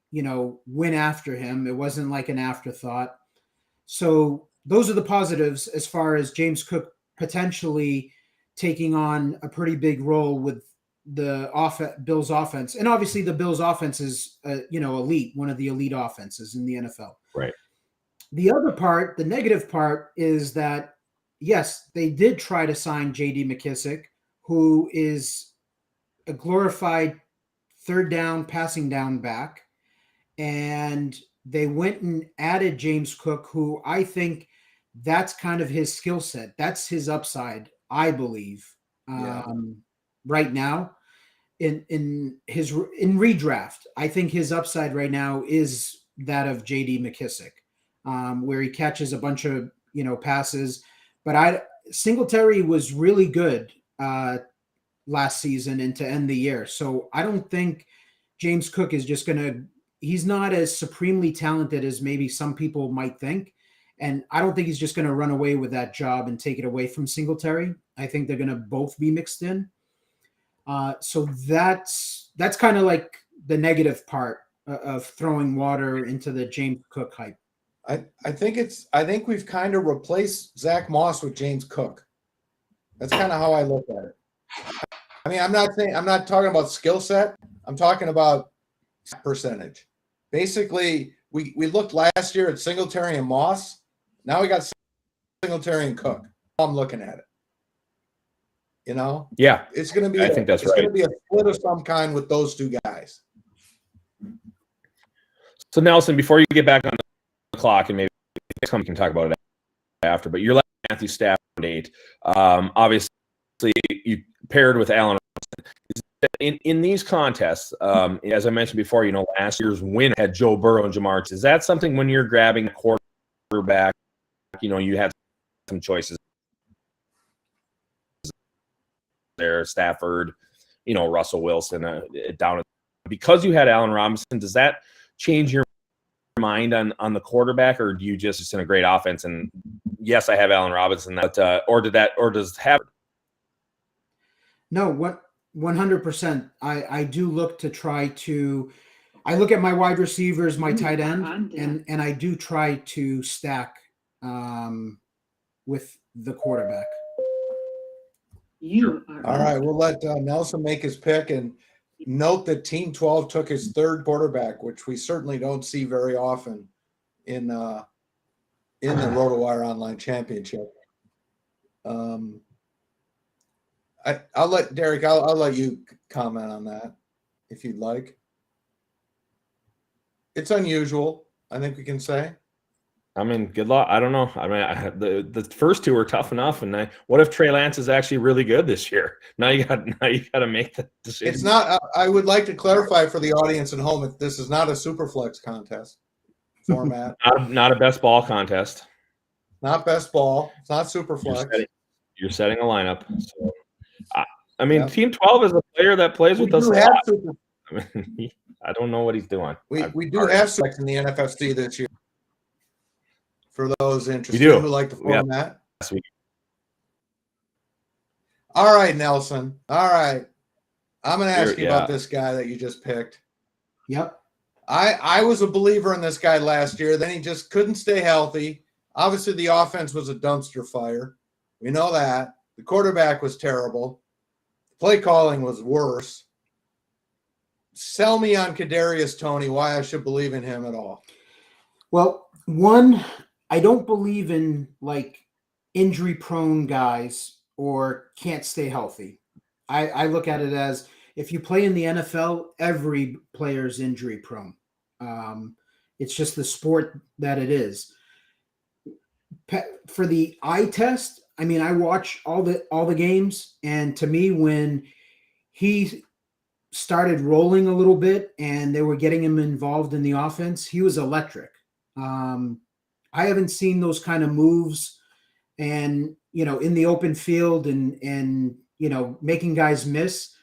went after him. It wasn't like an afterthought. So those are the positives as far as James Cook potentially taking on a pretty big role with the Bills offense. And obviously the Bills offense is, elite, one of the elite offenses in the NFL. Right. The other part, the negative part, is that, yes, they did try to sign J.D. McKissick, who is a glorified third down, passing down back. And they went and added James Cook, who I think that's kind of his skill set. That's his upside, I believe. Right now in redraft, I think his upside right now is that of JD McKissick, where he catches a bunch of, passes, but Singletary was really good last season and to end the year. So I don't think James Cook is just he's not as supremely talented as maybe some people might think. And I don't think he's just going to run away with that job and take it away from Singletary. I think they're going to both be mixed in. So that's kind of like the negative part of throwing water into the James Cook hype. I think we've kind of replaced Zach Moss with James Cook. That's kind of how I look at it. I mean, I'm not talking about skill set. I'm talking about percentage. Basically, we looked last year at Singletary and Moss. Now we got Singletary and Cook. I'm looking at it. Yeah, it's going to be. I think that's right. It's going to be a split of some kind with those two guys. So Nelson, before you get back on the clock, and maybe we can talk about it after, but you're like Matthew Stafford 8. Obviously, you paired with Allen Robinson. In these contests, as I mentioned before, last year's winner had Joe Burrow and Jamar Chase. Is that something when you're grabbing a quarterback, you had some choices there, Stafford, Russell Wilson down because you had Allen Robinson? Does that change your mind on the quarterback, or do you just in a great offense and yes, I have Allen Robinson, or does have? No, 100%. I do look to try to I look at my wide receivers, my You tight are end, on deck. and I do try to stack with the quarterback. You are All on right, deck. we'll let Nelson make his pick, and note that Team 12 took his third quarterback, which we certainly don't see very often in the Rotowire Online Championship. I'll let Darik. I'll let you comment on that if you'd like. It's unusual, I think we can say. I mean, good luck. I don't know. I mean, the first two were tough enough, and what if Trey Lance is actually really good this year? Now you got to make the decision. It's not. I would like to clarify for the audience at home that this is not a Superflex contest format. Not a best ball contest. Not best ball. It's not Superflex. You're setting a lineup. So, I mean, Yep. Team 12 is a player that plays with us a have lot. super, I mean, I don't know what he's doing. we do have Superflex in the NFFC this year. For those interested do. who like the Yeah. format. Yes, we- All right, Nelson. All right. I'm going to ask you Yeah. about this guy that you just picked. Yep. I was a believer in this guy last year. Then he just couldn't stay healthy. Obviously, the offense was a dumpster fire. We know that. The quarterback was terrible. The play calling was worse. Sell me on Kadarius Toney, why I should believe in him at all. Well, one, I don't believe in like injury-prone guys or can't stay healthy. I look at it as if you play in the NFL, every player is injury-prone. It's just the sport that it is. For the eye test, I mean, I watch all the games, and to me, when he started rolling a little bit and they were getting him involved in the offense, he was electric. I haven't seen those kind of moves and, in the open field and making guys miss.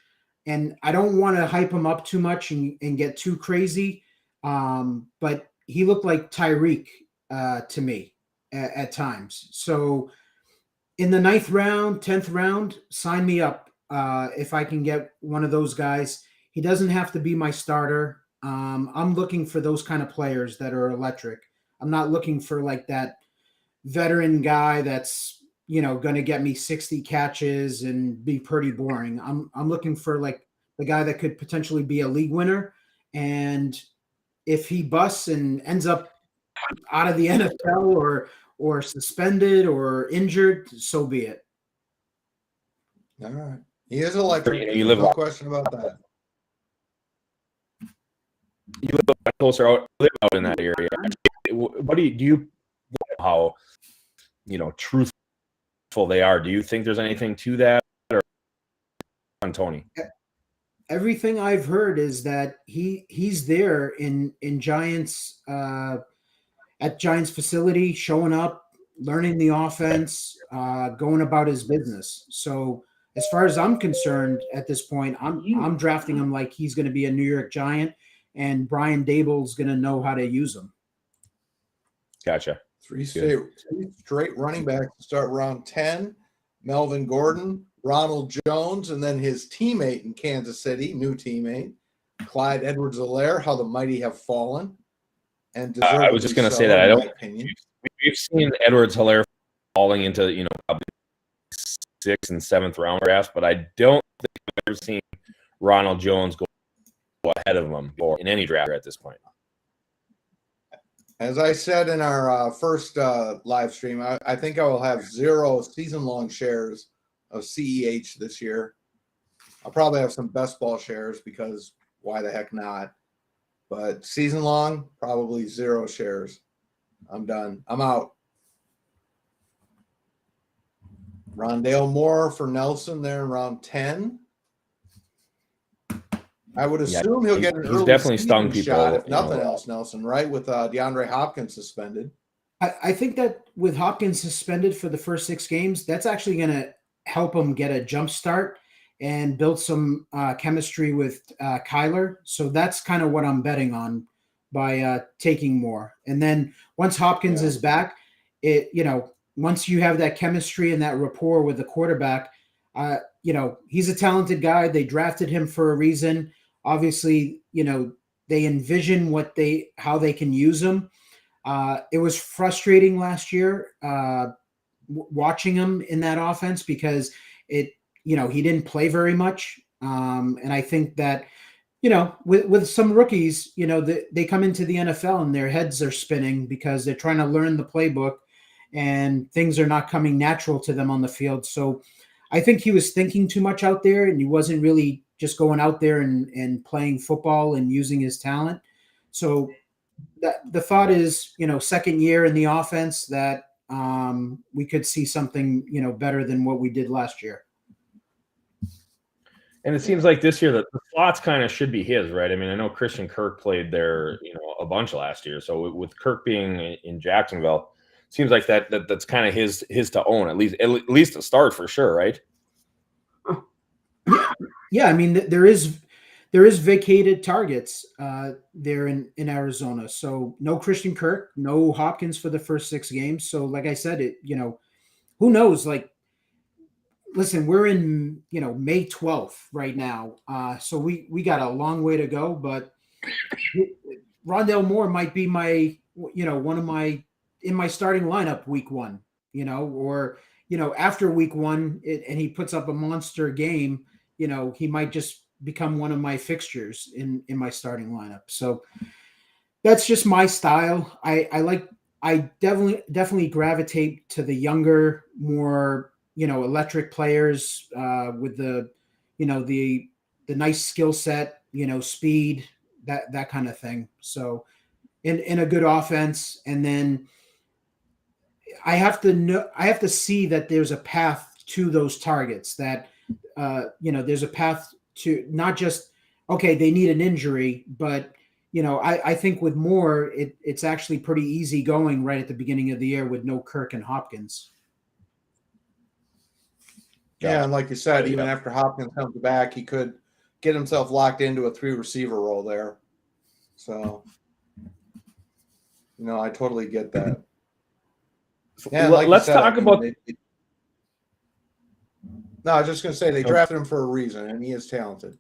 And I don't want to hype him up too much and get too crazy. But he looked like Tyreek to me at times. So in the 9th round, 10th round, sign me up if I can get one of those guys. He doesn't have to be my starter. I'm looking for those kind of players that are electric. I'm not looking for like that veteran guy that's, going to get me 60 catches and be pretty boring. I'm looking for like the guy that could potentially be a league winner. And if he busts and ends up out of the NFL or suspended or injured, so be it. All right. He is electric. You live no question about that. You live closer out, live out in that area. What do you how truthful they are? Do you think there's anything to that, or on Toney? Everything I've heard is that he's there in Giants at Giants facility, showing up, learning the offense, going about his business. So as far as I'm concerned at this point, I'm drafting him like he's going to be a New York Giant, and Brian Dable's going to know how to use him. Gotcha. Three straight running backs to start round 10. Melvin Gordon, Ronald Jones, and then his teammate in Kansas City, new teammate, Clyde Edwards-Helaire, how the mighty have fallen. And I was just going to say that. We've seen Edwards-Helaire falling into, probably 6th and 7th round drafts, but I don't think I've ever seen Ronald Jones go ahead of him or in any draft at this point. As I said in our first live stream, I think I will have 0 season-long shares of CEH this year. I'll probably have some best ball shares because why the heck not? But season-long, probably 0 shares. I'm done. I'm out. Rondale Moore for Nelson there in round 10. I would assume he'll get an early definitely stung people, shot, if nothing else, Nelson, right? With DeAndre Hopkins suspended. I think that with Hopkins suspended for the first 6 games, that's actually going to help him get a jump start and build some chemistry with Kyler. So that's kind of what I'm betting on by taking Moore. And then once Hopkins is back, once you have that chemistry and that rapport with the quarterback, he's a talented guy. They drafted him for a reason. Obviously, they they envision how they can use him. It was frustrating last year watching him in that offense because he didn't play very much. And I think that, with some rookies, they come into the NFL and their heads are spinning because they're trying to learn the playbook and things are not coming natural to them on the field. So I think he was thinking too much out there and he wasn't really just going out there and playing football and using his talent. So the thought is, second year in the offense that we could see something, better than what we did last year. And it seems like this year that the slots kind of should be his, right? I mean, I know Christian Kirk played there, a bunch last year. So with Kirk being in Jacksonville, it seems like that's kind of his to own, at least to start for sure, right? Yeah, I mean, there is vacated targets there in Arizona. So no Christian Kirk, no Hopkins for the first 6 games. So like I said, who knows? Like, listen, we're in, May 12th right now. So we got a long way to go, but Rondale Moore might be my, in my starting lineup week 1, or, after week 1 and he puts up a monster game, he might just become one of my fixtures in my starting lineup. So that's just my style. I definitely gravitate to the younger, more, electric players with the nice skill set, speed, that kind of thing. So in a good offense. And then I have to see that there's a path to those targets, that, there's a path to not just, okay, they need an injury, but, I think with Moore, it's actually pretty easy going right at the beginning of the year with no Kirk and Hopkins. Yeah, and like you said, even after Hopkins comes back, he could get himself locked into a 3-receiver role there. So, I totally get that. Yeah, like let's talk about. No, I was just going to say they drafted him for a reason, and he is talented.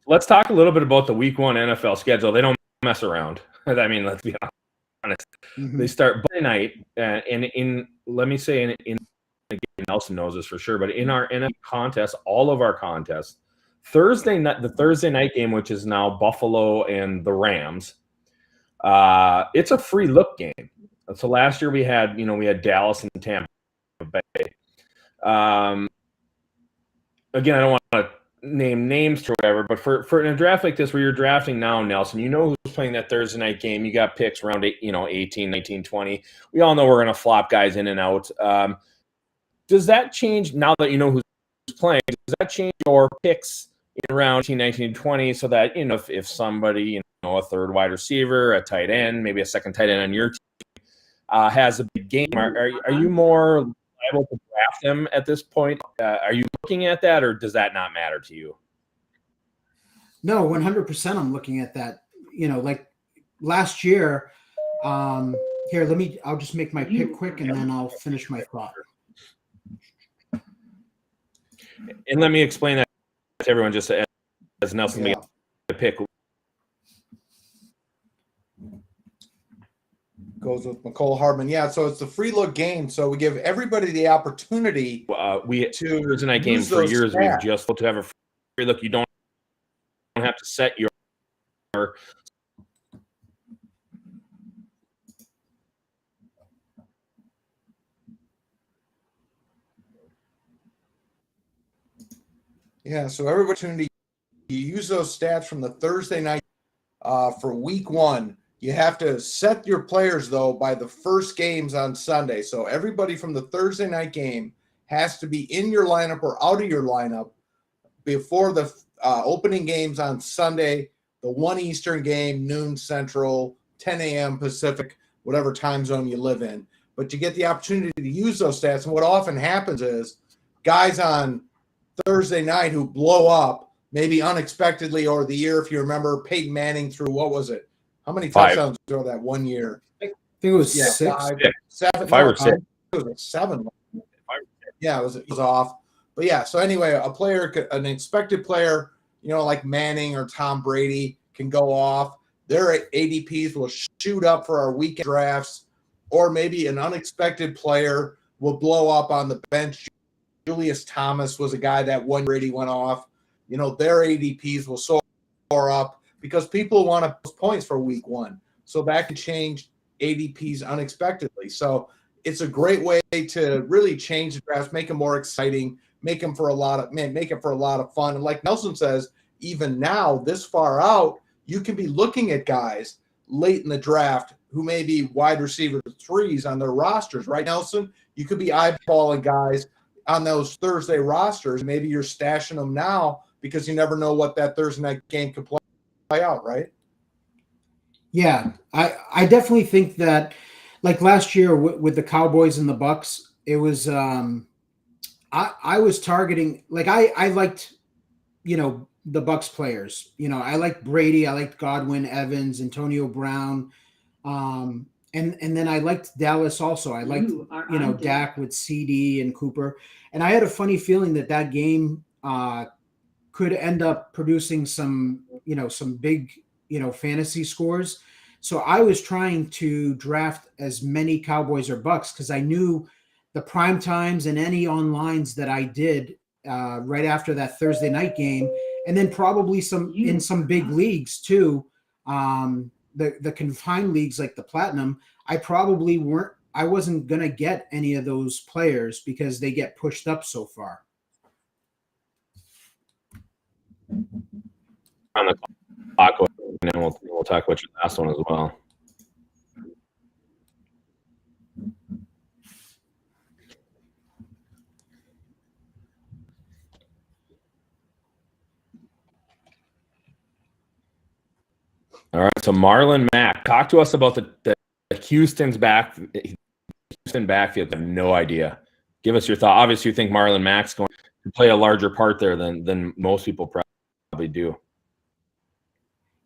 Let's talk a little bit about the Week 1 NFL schedule. They don't mess around. I mean, let's be honest. Mm-hmm. They start Monday night, and let me say in Nelson knows this for sure, but in our NFL contest, all of our contests, the Thursday night game, which is now Buffalo and the Rams, it's a free look game. So last year we had Dallas and Tampa Bay. Again, I don't want to name names or whatever, but for in a draft like this where you're drafting now, Nelson, who's playing that Thursday night game. You got picks around 18, 19, 20. We all know we're going to flop guys in and out. Does that change now that you know who's playing? Does that change your picks in around 18, 19, 20 so that, if somebody, a third wide receiver, a tight end, maybe a second tight end on your team has a big game, are you more liable to draft them at this point? Are you looking at that, or does that not matter to you? No, 100% I'm looking at that. Like last year, I'll just make my pick quick and then I'll finish my thought. And let me explain that to everyone just as Nelson made a pick. Goes with McCole Hardman. Yeah, so it's a free look game. So we give everybody the opportunity to Thursday night game for years. We've just to have a free look. You don't have to set your. Yeah, so every opportunity you use those stats from the Thursday night for week 1. You have to set your players, though, by the first games on Sunday. So everybody from the Thursday night game has to be in your lineup or out of your lineup before the opening games on Sunday, the 1 Eastern game, noon Central, 10 a.m. Pacific, whatever time zone you live in. But you get the opportunity to use those stats. And what often happens is guys on Thursday night who blow up, maybe unexpectedly, or the year, if you remember, Peyton Manning threw, what was it? How many touchdowns throw that 1 year? I think it was 6. 7. 5 or 6. It was 7. Yeah, it was off. But yeah, so anyway, an expected player, like Manning or Tom Brady, can go off. Their ADPs will shoot up for our weekend drafts, or maybe an unexpected player will blow up on the bench. Julius Thomas was a guy that one year he went off. Their ADPs will soar up because people want to post points for week one. So that can change ADPs unexpectedly. So it's a great way to really change the drafts, make them more exciting, make it for a lot of fun. And like Nelson says, even now, this far out, you can be looking at guys late in the draft who may be wide receiver 3s on their rosters, right, Nelson? You could be eyeballing guys on those Thursday rosters. Maybe you're stashing them now because you never know what that Thursday night game could play out, right? Yeah, I definitely think that, like last year with the Cowboys and the Bucks, it was I was targeting, like I liked, the Bucks players. I liked Brady, I liked Godwin, Evans, Antonio Brown, and then I liked Dallas also. I liked Dak with CD and Cooper, and I had a funny feeling that game could end up producing some big fantasy scores. So I was trying to draft as many Cowboys or Bucks because I knew the prime times and any onlines that I did right after that Thursday night game, and then probably in some big leagues too. The confined leagues like the Platinum, I wasn't going to get any of those players because they get pushed up so far. On the clock, and then we'll talk about your last one as well. All right, so Marlon Mack, talk to us about the Houston backfield. I have no idea. Give us your thought. Obviously, you think Marlon Mack's going to play a larger part there than most people probably do.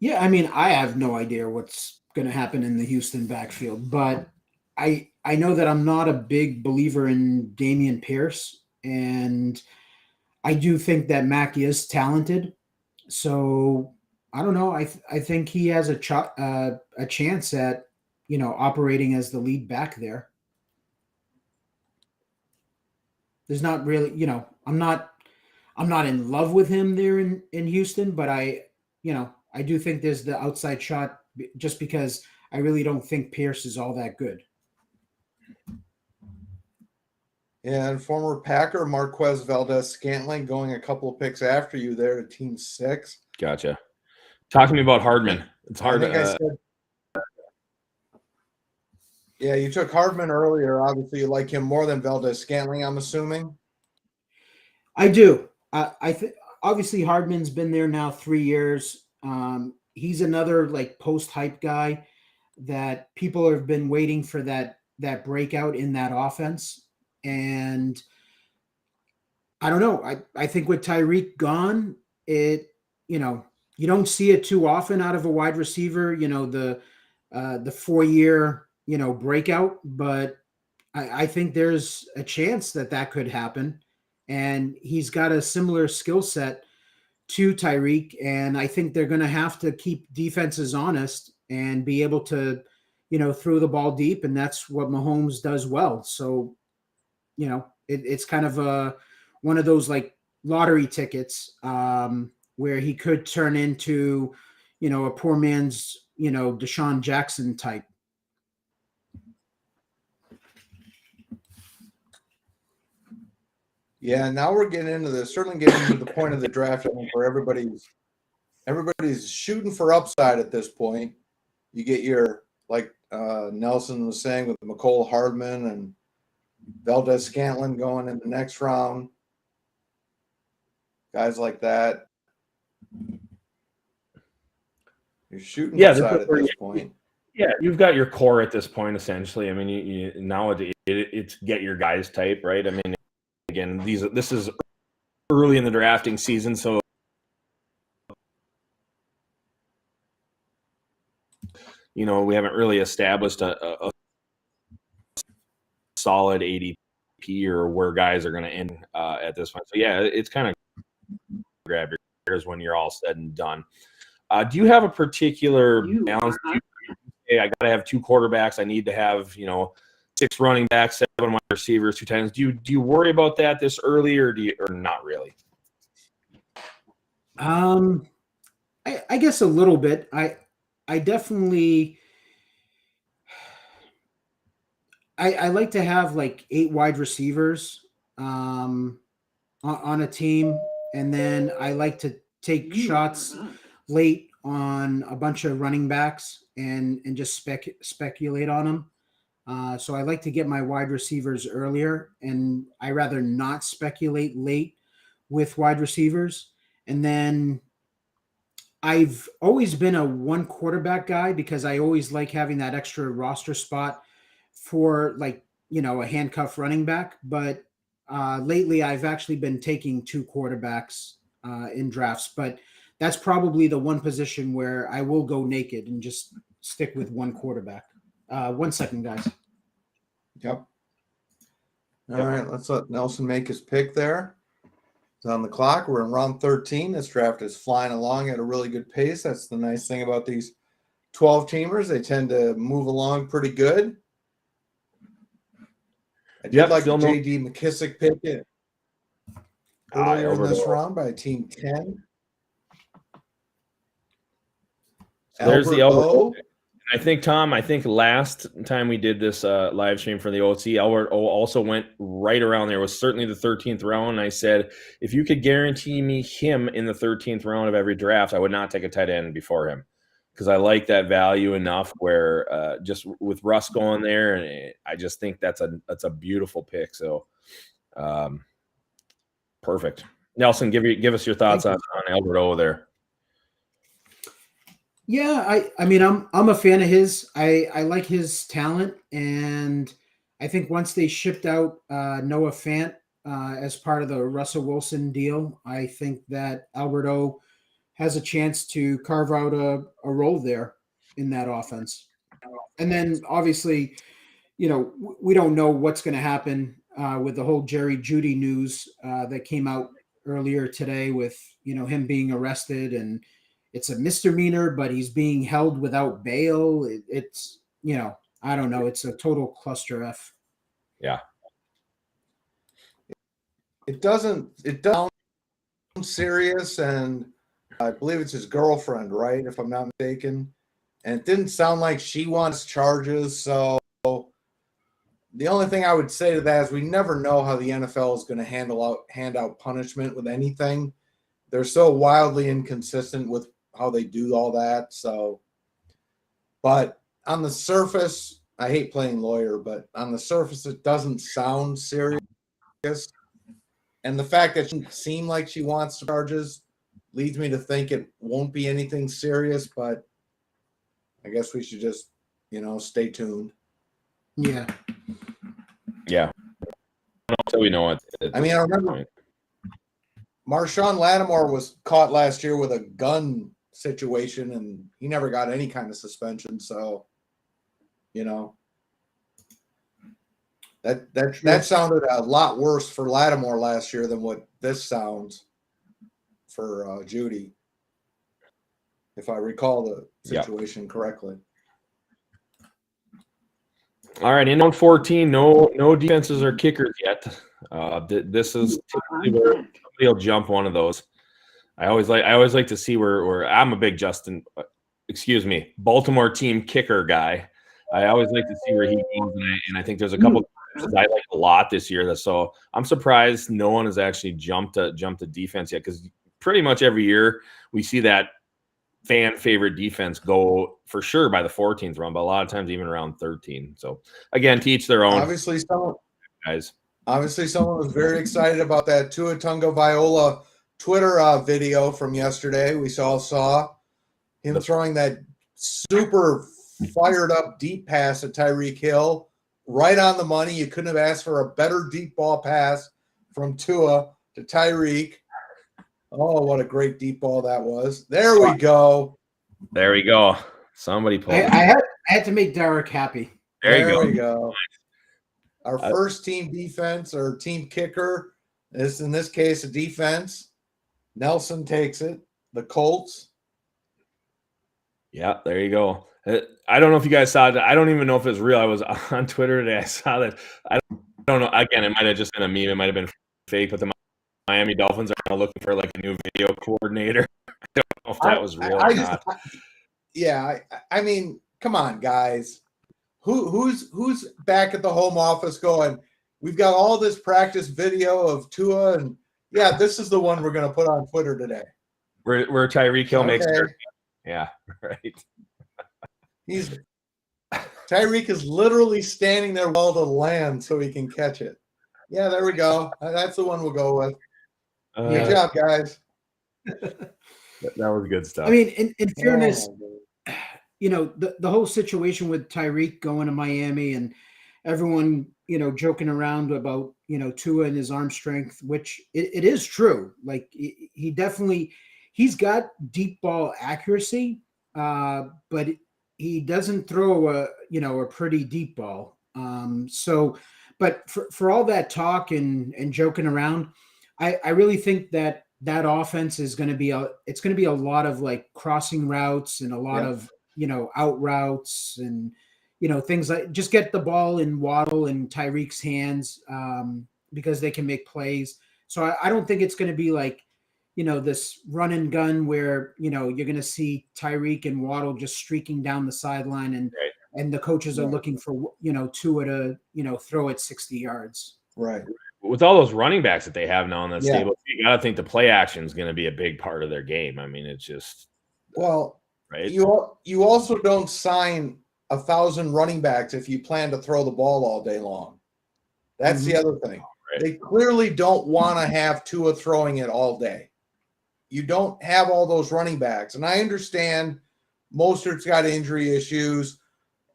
Yeah, I mean, I have no idea what's going to happen in the Houston backfield, but I know that I'm not a big believer in Dameon Pierce, and I do think that Mack is talented. So I don't know. I think he has a chance at operating as the lead back there. There's not really, I'm not in love with him there in Houston, but I do think there's the outside shot just because I really don't think Pierce is all that good. Yeah, and former Packer Marquez Valdez-Scantling going a couple of picks after you there to team 6. Gotcha. Talk to me about Hardman. It's hard. Yeah, you took Hardman earlier. Obviously, you like him more than Valdez-Scantling, I'm assuming. I do. I think obviously Hardman's been there now 3 years. He's another like post-hype guy that people have been waiting for that breakout in that offense. And I don't know. I think with Tyreek gone, you don't see it too often out of a wide receiver, the 4-year, breakout, but I think there's a chance that could happen. And he's got a similar skill set to Tyreek. And I think they're going to have to keep defenses honest and be able to, throw the ball deep. And that's what Mahomes does well. So, it's kind of one of those like lottery tickets where he could turn into, a poor man's, Deshaun Jackson type. Yeah, now we're getting into this. Certainly getting to the point of the draft, I think, where everybody's shooting for upside at this point. You get your, like Nelson was saying, with McCole Hardman and Valdez-Scantling going in the next round. Guys like that. You're shooting upside at this point. Yeah, you've got your core at this point, essentially. I mean, you nowadays it's get your guys type, right? I mean, again, this is early in the drafting season, so we haven't really established a solid ADP or where guys are going to end at this point. So yeah, it's kind of grab your ears when you're all said and done. Do you have a particular You balance? are on Hey, I got to have 2 quarterbacks. I need to have 6 running backs, 7 wide receivers, 2 tight ends. Do you worry about that this early, or not really? I guess a little bit. I definitely I like to have like 8 wide receivers on a team, and then I like to take You shots are up. late on a bunch of running backs and just speculate on them. So I like to get my wide receivers earlier, and I rather not speculate late with wide receivers. And then I've always been a 1 quarterback guy because I always like having that extra roster spot for like, a handcuff running back. But lately I've actually been taking 2 quarterbacks in drafts, but that's probably the one position where I will go naked and just stick with 1 quarterback. 1 second, guys. Yep. All right, let's let Nelson make his pick there. It's on the clock. We're in round 13. This draft is flying along at a really good pace. That's the nice thing about these 12-teamers. They tend to move along pretty good. I did like the J.D. McKissick pick it earlier in this round by Team 10. There's the Albert. I think, Tom, last time we did this live stream for the OC, Albert O also went right around there. It was certainly the 13th round. And I said, if you could guarantee me him in the 13th round of every draft, I would not take a tight end before him, because I like that value enough where just with Russ going there, and I just think that's a beautiful pick. So perfect. Nelson, give us your thoughts on Albert O there. Yeah, I mean I'm a fan of his. I like his talent, and I think once they shipped out Noah Fant as part of the Russell Wilson deal, I think that Albert O has a chance to carve out a role there in that offense. And then obviously, we don't know what's going to happen with the whole Jerry Jeudy news that came out earlier today with him being arrested, and it's a misdemeanor, but he's being held without bail. It's I don't know. It's a total cluster F. Yeah. It doesn't sound serious, and I believe it's his girlfriend, right? If I'm not mistaken. And it didn't sound like she wants charges. So the only thing I would say to that is we never know how the NFL is going to hand out punishment with anything. They're so wildly inconsistent with how they do all that. So, but on the surface, I hate playing lawyer, but on the surface, it doesn't sound serious. And the fact that she seemed like she wants charges leads me to think it won't be anything serious, but I guess we should just, stay tuned. Yeah. Yeah. Until we know it. I mean, I remember Marshawn Lattimore was caught last year with a gun situation, and he never got any kind of suspension. So, that sounded a lot worse for Lattimore last year than what this sounds for Jeudy, if I recall the situation correctly. All right, in round 14, no defenses or kickers yet. This is typically where somebody will jump one of those. I always like to see where I'm a big Baltimore team kicker guy. I always like to see where he goes, and I think there's a couple I like a lot this year. So I'm surprised no one has actually jumped a defense yet, because pretty much every year we see that fan favorite defense go for sure by the 14th round, but a lot of times even around 13. So again, to each their own. Obviously, someone was very excited about that Tua Tagovailoa Twitter video from yesterday. We saw him throwing that super fired up deep pass at Tyreek Hill, right on the money. You couldn't have asked for a better deep ball pass from Tua to Tyreek. Oh, what a great deep ball that was. There we go. Somebody pulled it. I had to make Darik happy. There we go. Our first team defense, or team kicker, is in this case a defense. Nelson takes it. The Colts. Yeah, there you go. I don't know if you guys saw it. I don't even know if it's real. I was on Twitter today. I saw that. I don't know. Again, it might have just been a meme. It might have been fake, but the Miami Dolphins are now looking for like a new video coordinator. I don't know if that was real or not. I mean, come on, guys. Who's back at the home office going, we've got all this practice video of Tua, and yeah, this is the one we're going to put on Twitter today. Where Tyreek Hill makes it. Yeah, right. Tyreek is literally standing there while to land so he can catch it. Yeah, there we go. That's the one we'll go with. Good job, guys. That was good stuff. I mean, in fairness, the whole situation with Tyreek going to Miami and everyone, joking around about, Tua and his arm strength, which it is true. Like he's got deep ball accuracy, but he doesn't throw a pretty deep ball. But for all that talk and joking around, I really think that offense is going to be a lot of like crossing routes and a lot of, out routes and, things like just get the ball in Waddle and Tyreek's hands because they can make plays. So I don't think it's going to be like, this run and gun where, you're going to see Tyreek and Waddle just streaking down the sideline and the coaches are looking for, Tua to, throw it 60 yards. Right. With all those running backs that they have now in the stable, you got to think the play action is going to be a big part of their game. I mean, it's just right. You also don't sign 1,000 running backs if you plan to throw the ball all day long. That's the other thing. Right. They clearly don't want to have Tua throwing it all day. You don't have all those running backs, and I understand Mostert's got injury issues,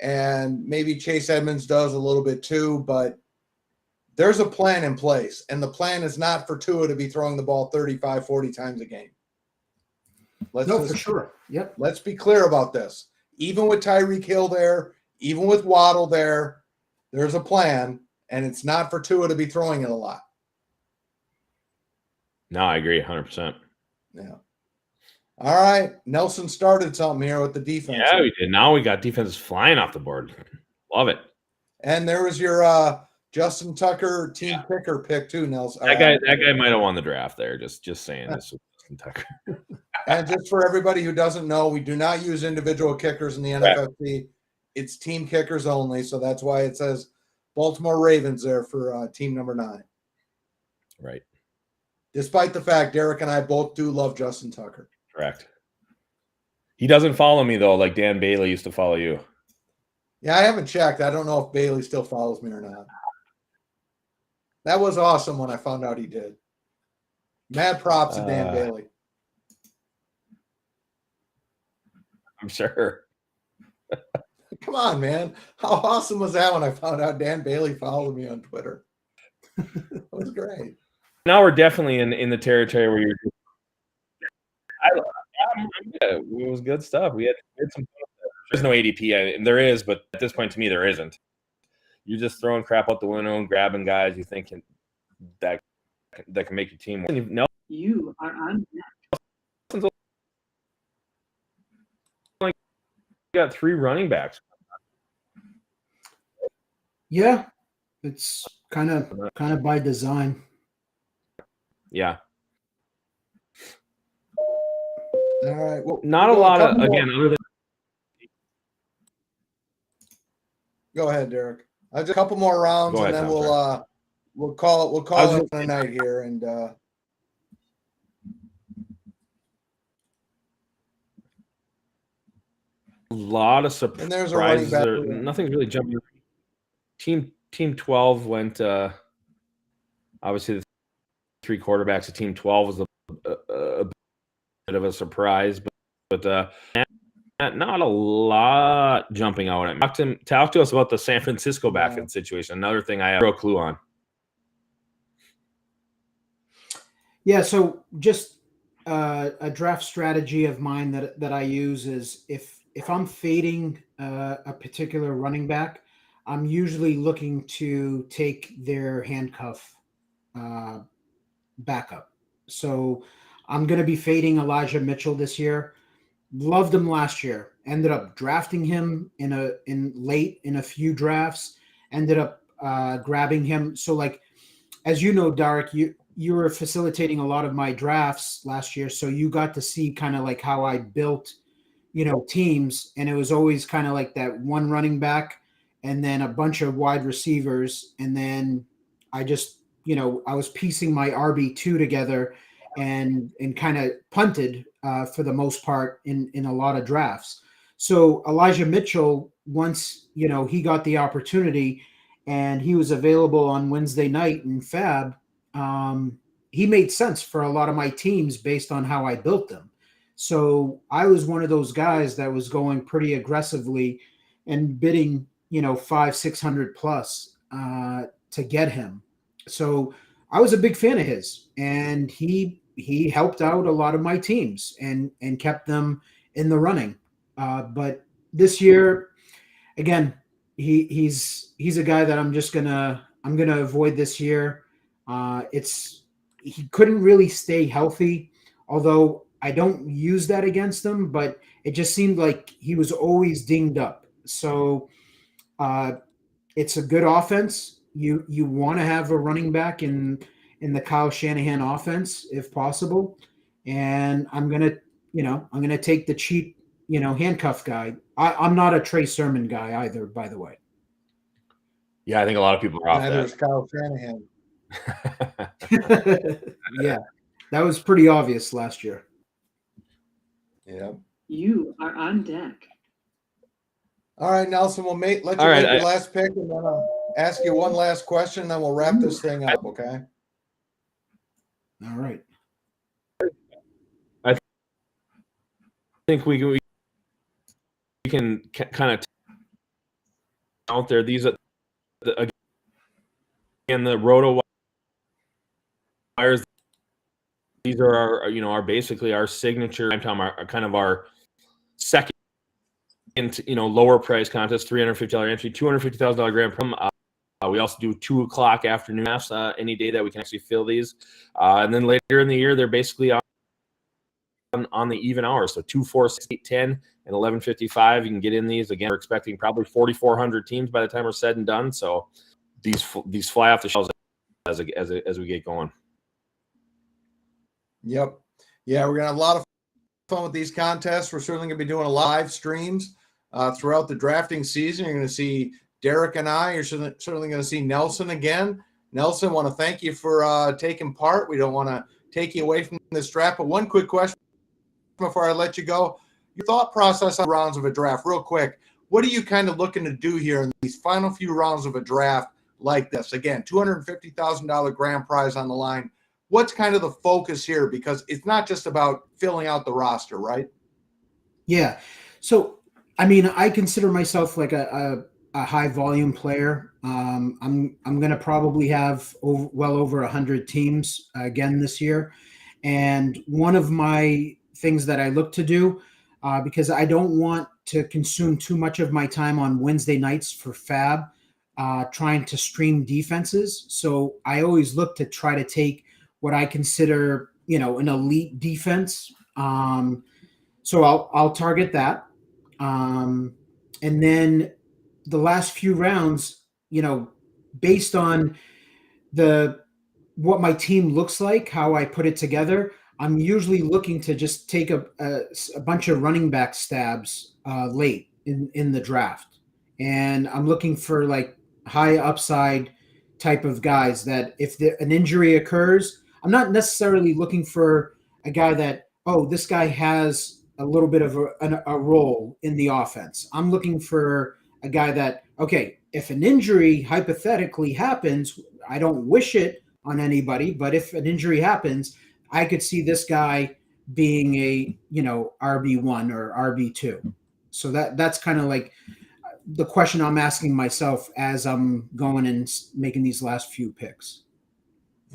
and maybe Chase Edmonds does a little bit too, but there's a plan in place, and the plan is not for Tua to be throwing the ball 35, 40 times a game. For sure. Yep. Let's be clear about this. Even with Tyreek Hill there, even with Waddle there, there's a plan, and it's not for Tua to be throwing it a lot. No, I agree 100%. Yeah. All right. Nelson started something here with the defense. Yeah, we did. Now we got defenses flying off the board. Love it. And there was your Justin Tucker team picker pick too, Nelson. That guy might have won the draft there. Just saying this was Justin Tucker. And just for everybody who doesn't know, we do not use individual kickers in the NFFC. It's team kickers only. So that's why it says Baltimore Ravens there for team number 9. Right. Despite the fact Derek and I both do love Justin Tucker. Correct. He doesn't follow me, though, like Dan Bailey used to follow you. Yeah, I haven't checked. I don't know if Bailey still follows me or not. That was awesome when I found out he did. Mad props to Dan Bailey. I'm sure. Come on, man. How awesome was that when I found out Dan Bailey followed me on Twitter? That was great. Now we're definitely in the territory where you're. It was good stuff. We had some. There's no ADP, and there is, but at this point, to me, there isn't. You're just throwing crap out the window and grabbing guys you think that can make your team win. No, you are on deck. You got 3 running backs. Yeah, it's kind of by design. Yeah. All right. Well, not a lot of again. Other than go ahead, Derek. Just a couple more rounds, and then we'll call it a night here. And a lot of surprises. And there's a running back. Nothing's really jumping. Team 12 went. Obviously, the 3 quarterbacks of Team 12 was a bit of a surprise, but not a lot jumping out at me. Talk to us about the San Francisco backfield situation. Another thing I have no clue on. Yeah, so just a draft strategy of mine that I use is if I'm fading a particular running back, I'm usually looking to take their handcuff backup. So I'm going to be fading Elijah Mitchell this year loved him last year. Ended up drafting him late in a few drafts. Ended up grabbing him. So like, as you know, Darik, you were facilitating a lot of my drafts last year, so you got to see kind of like how I built, teams, and it was always kind of like that one running back and then a bunch of wide receivers, and then I just, I was piecing my RB2 together and kind of punted for the most part in a lot of drafts. So Elijah Mitchell, once, he got the opportunity and he was available on Wednesday night in Fab, he made sense for a lot of my teams based on how I built them. So I was one of those guys that was going pretty aggressively and bidding, 500-600 plus to get him. So I was a big fan of his, and he helped out a lot of my teams and kept them in the running. But this year, again, he's a guy that I'm gonna avoid this year. He couldn't really stay healthy, although I don't use that against him, but it just seemed like he was always dinged up. So it's a good offense. You want to have a running back in the Kyle Shanahan offense if possible, and I'm gonna take the cheap handcuff guy. I'm not a Trey Sermon guy either, by the way. Yeah, I think a lot of people are off Neither that. is Kyle Shanahan. Yeah, that was pretty obvious last year. Yeah. You are on deck. All right, Nelson, we'll let you All right, make your last pick, and then I'll ask you one last question, and then we'll wrap this thing up, okay? All right. I think we can kind of out there. These are again the Rotowires. These are our basically our signature time, our kind of our second lower price contest, $350 entry, $250,000 grand prize. We also do 2:00 afternoon any day that we can actually fill these, and then later in the year they're basically on the even hours, so 2, 4, 6, 8, 10, and 11:55. You can get in these. Again, we're expecting probably 4,400 teams by the time we're said and done. So these fly off the shelves as we get going. Yep. Yeah, we're going to have a lot of fun with these contests. We're certainly going to be doing a lot of live streams throughout the drafting season. You're going to see Darik and I. You're certainly going to see Nelson again. Nelson, want to thank you for taking part. We don't want to take you away from this draft, but one quick question before I let you go. Your thought process on rounds of a draft, real quick. What are you kind of looking to do here in these final few rounds of a draft like this? Again, $250,000 grand prize on the line. What's kind of the focus here? Because it's not just about filling out the roster, right? Yeah. So, I mean, I consider myself like a high volume player. I'm going to probably have well over 100 teams again this year. And one of my things that I look to do, because I don't want to consume too much of my time on Wednesday nights for Fab, trying to stream defenses. So I always look to try to take what I consider, an elite defense. So I'll target that. And then the last few rounds, based on what my team looks like, how I put it together, I'm usually looking to just take a bunch of running back stabs late in the draft. And I'm looking for like high upside type of guys that if an injury occurs, I'm not necessarily looking for a guy that, this guy has a little bit of a role in the offense. I'm looking for a guy that, okay, if an injury hypothetically happens, I don't wish it on anybody, but if an injury happens, I could see this guy being a, RB1 or RB2. So that's kind of like the question I'm asking myself as I'm going and making these last few picks.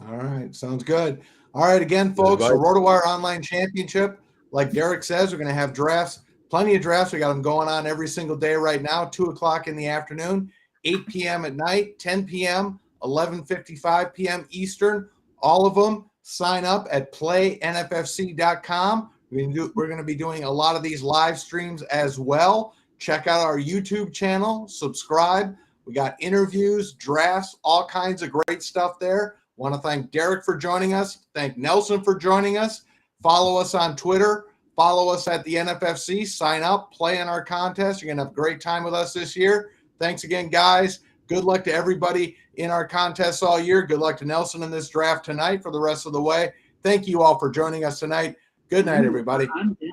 All right. Sounds good. All right. Again, folks, the Rotowire Online Championship, like Darik says, we're going to have drafts, plenty of drafts. We got them going on every single day right now, 2:00 in the afternoon, 8 p.m. at night, 10 p.m., 11:55 p.m. Eastern, all of them. Sign up at playnffc.com. We're going to be doing a lot of these live streams as well. Check out our YouTube channel, subscribe. We got interviews, drafts, all kinds of great stuff there. Want to thank Darik for joining us. Thank Nelson for joining us. Follow us on Twitter. Follow us at the NFFC. Sign up, play in our contest. You're going to have a great time with us this year. Thanks again, guys. Good luck to everybody in our contests all year. Good luck to Nelson in this draft tonight for the rest of the way. Thank you all for joining us tonight. Good night, everybody. On deck.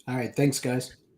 All right. Thanks, guys.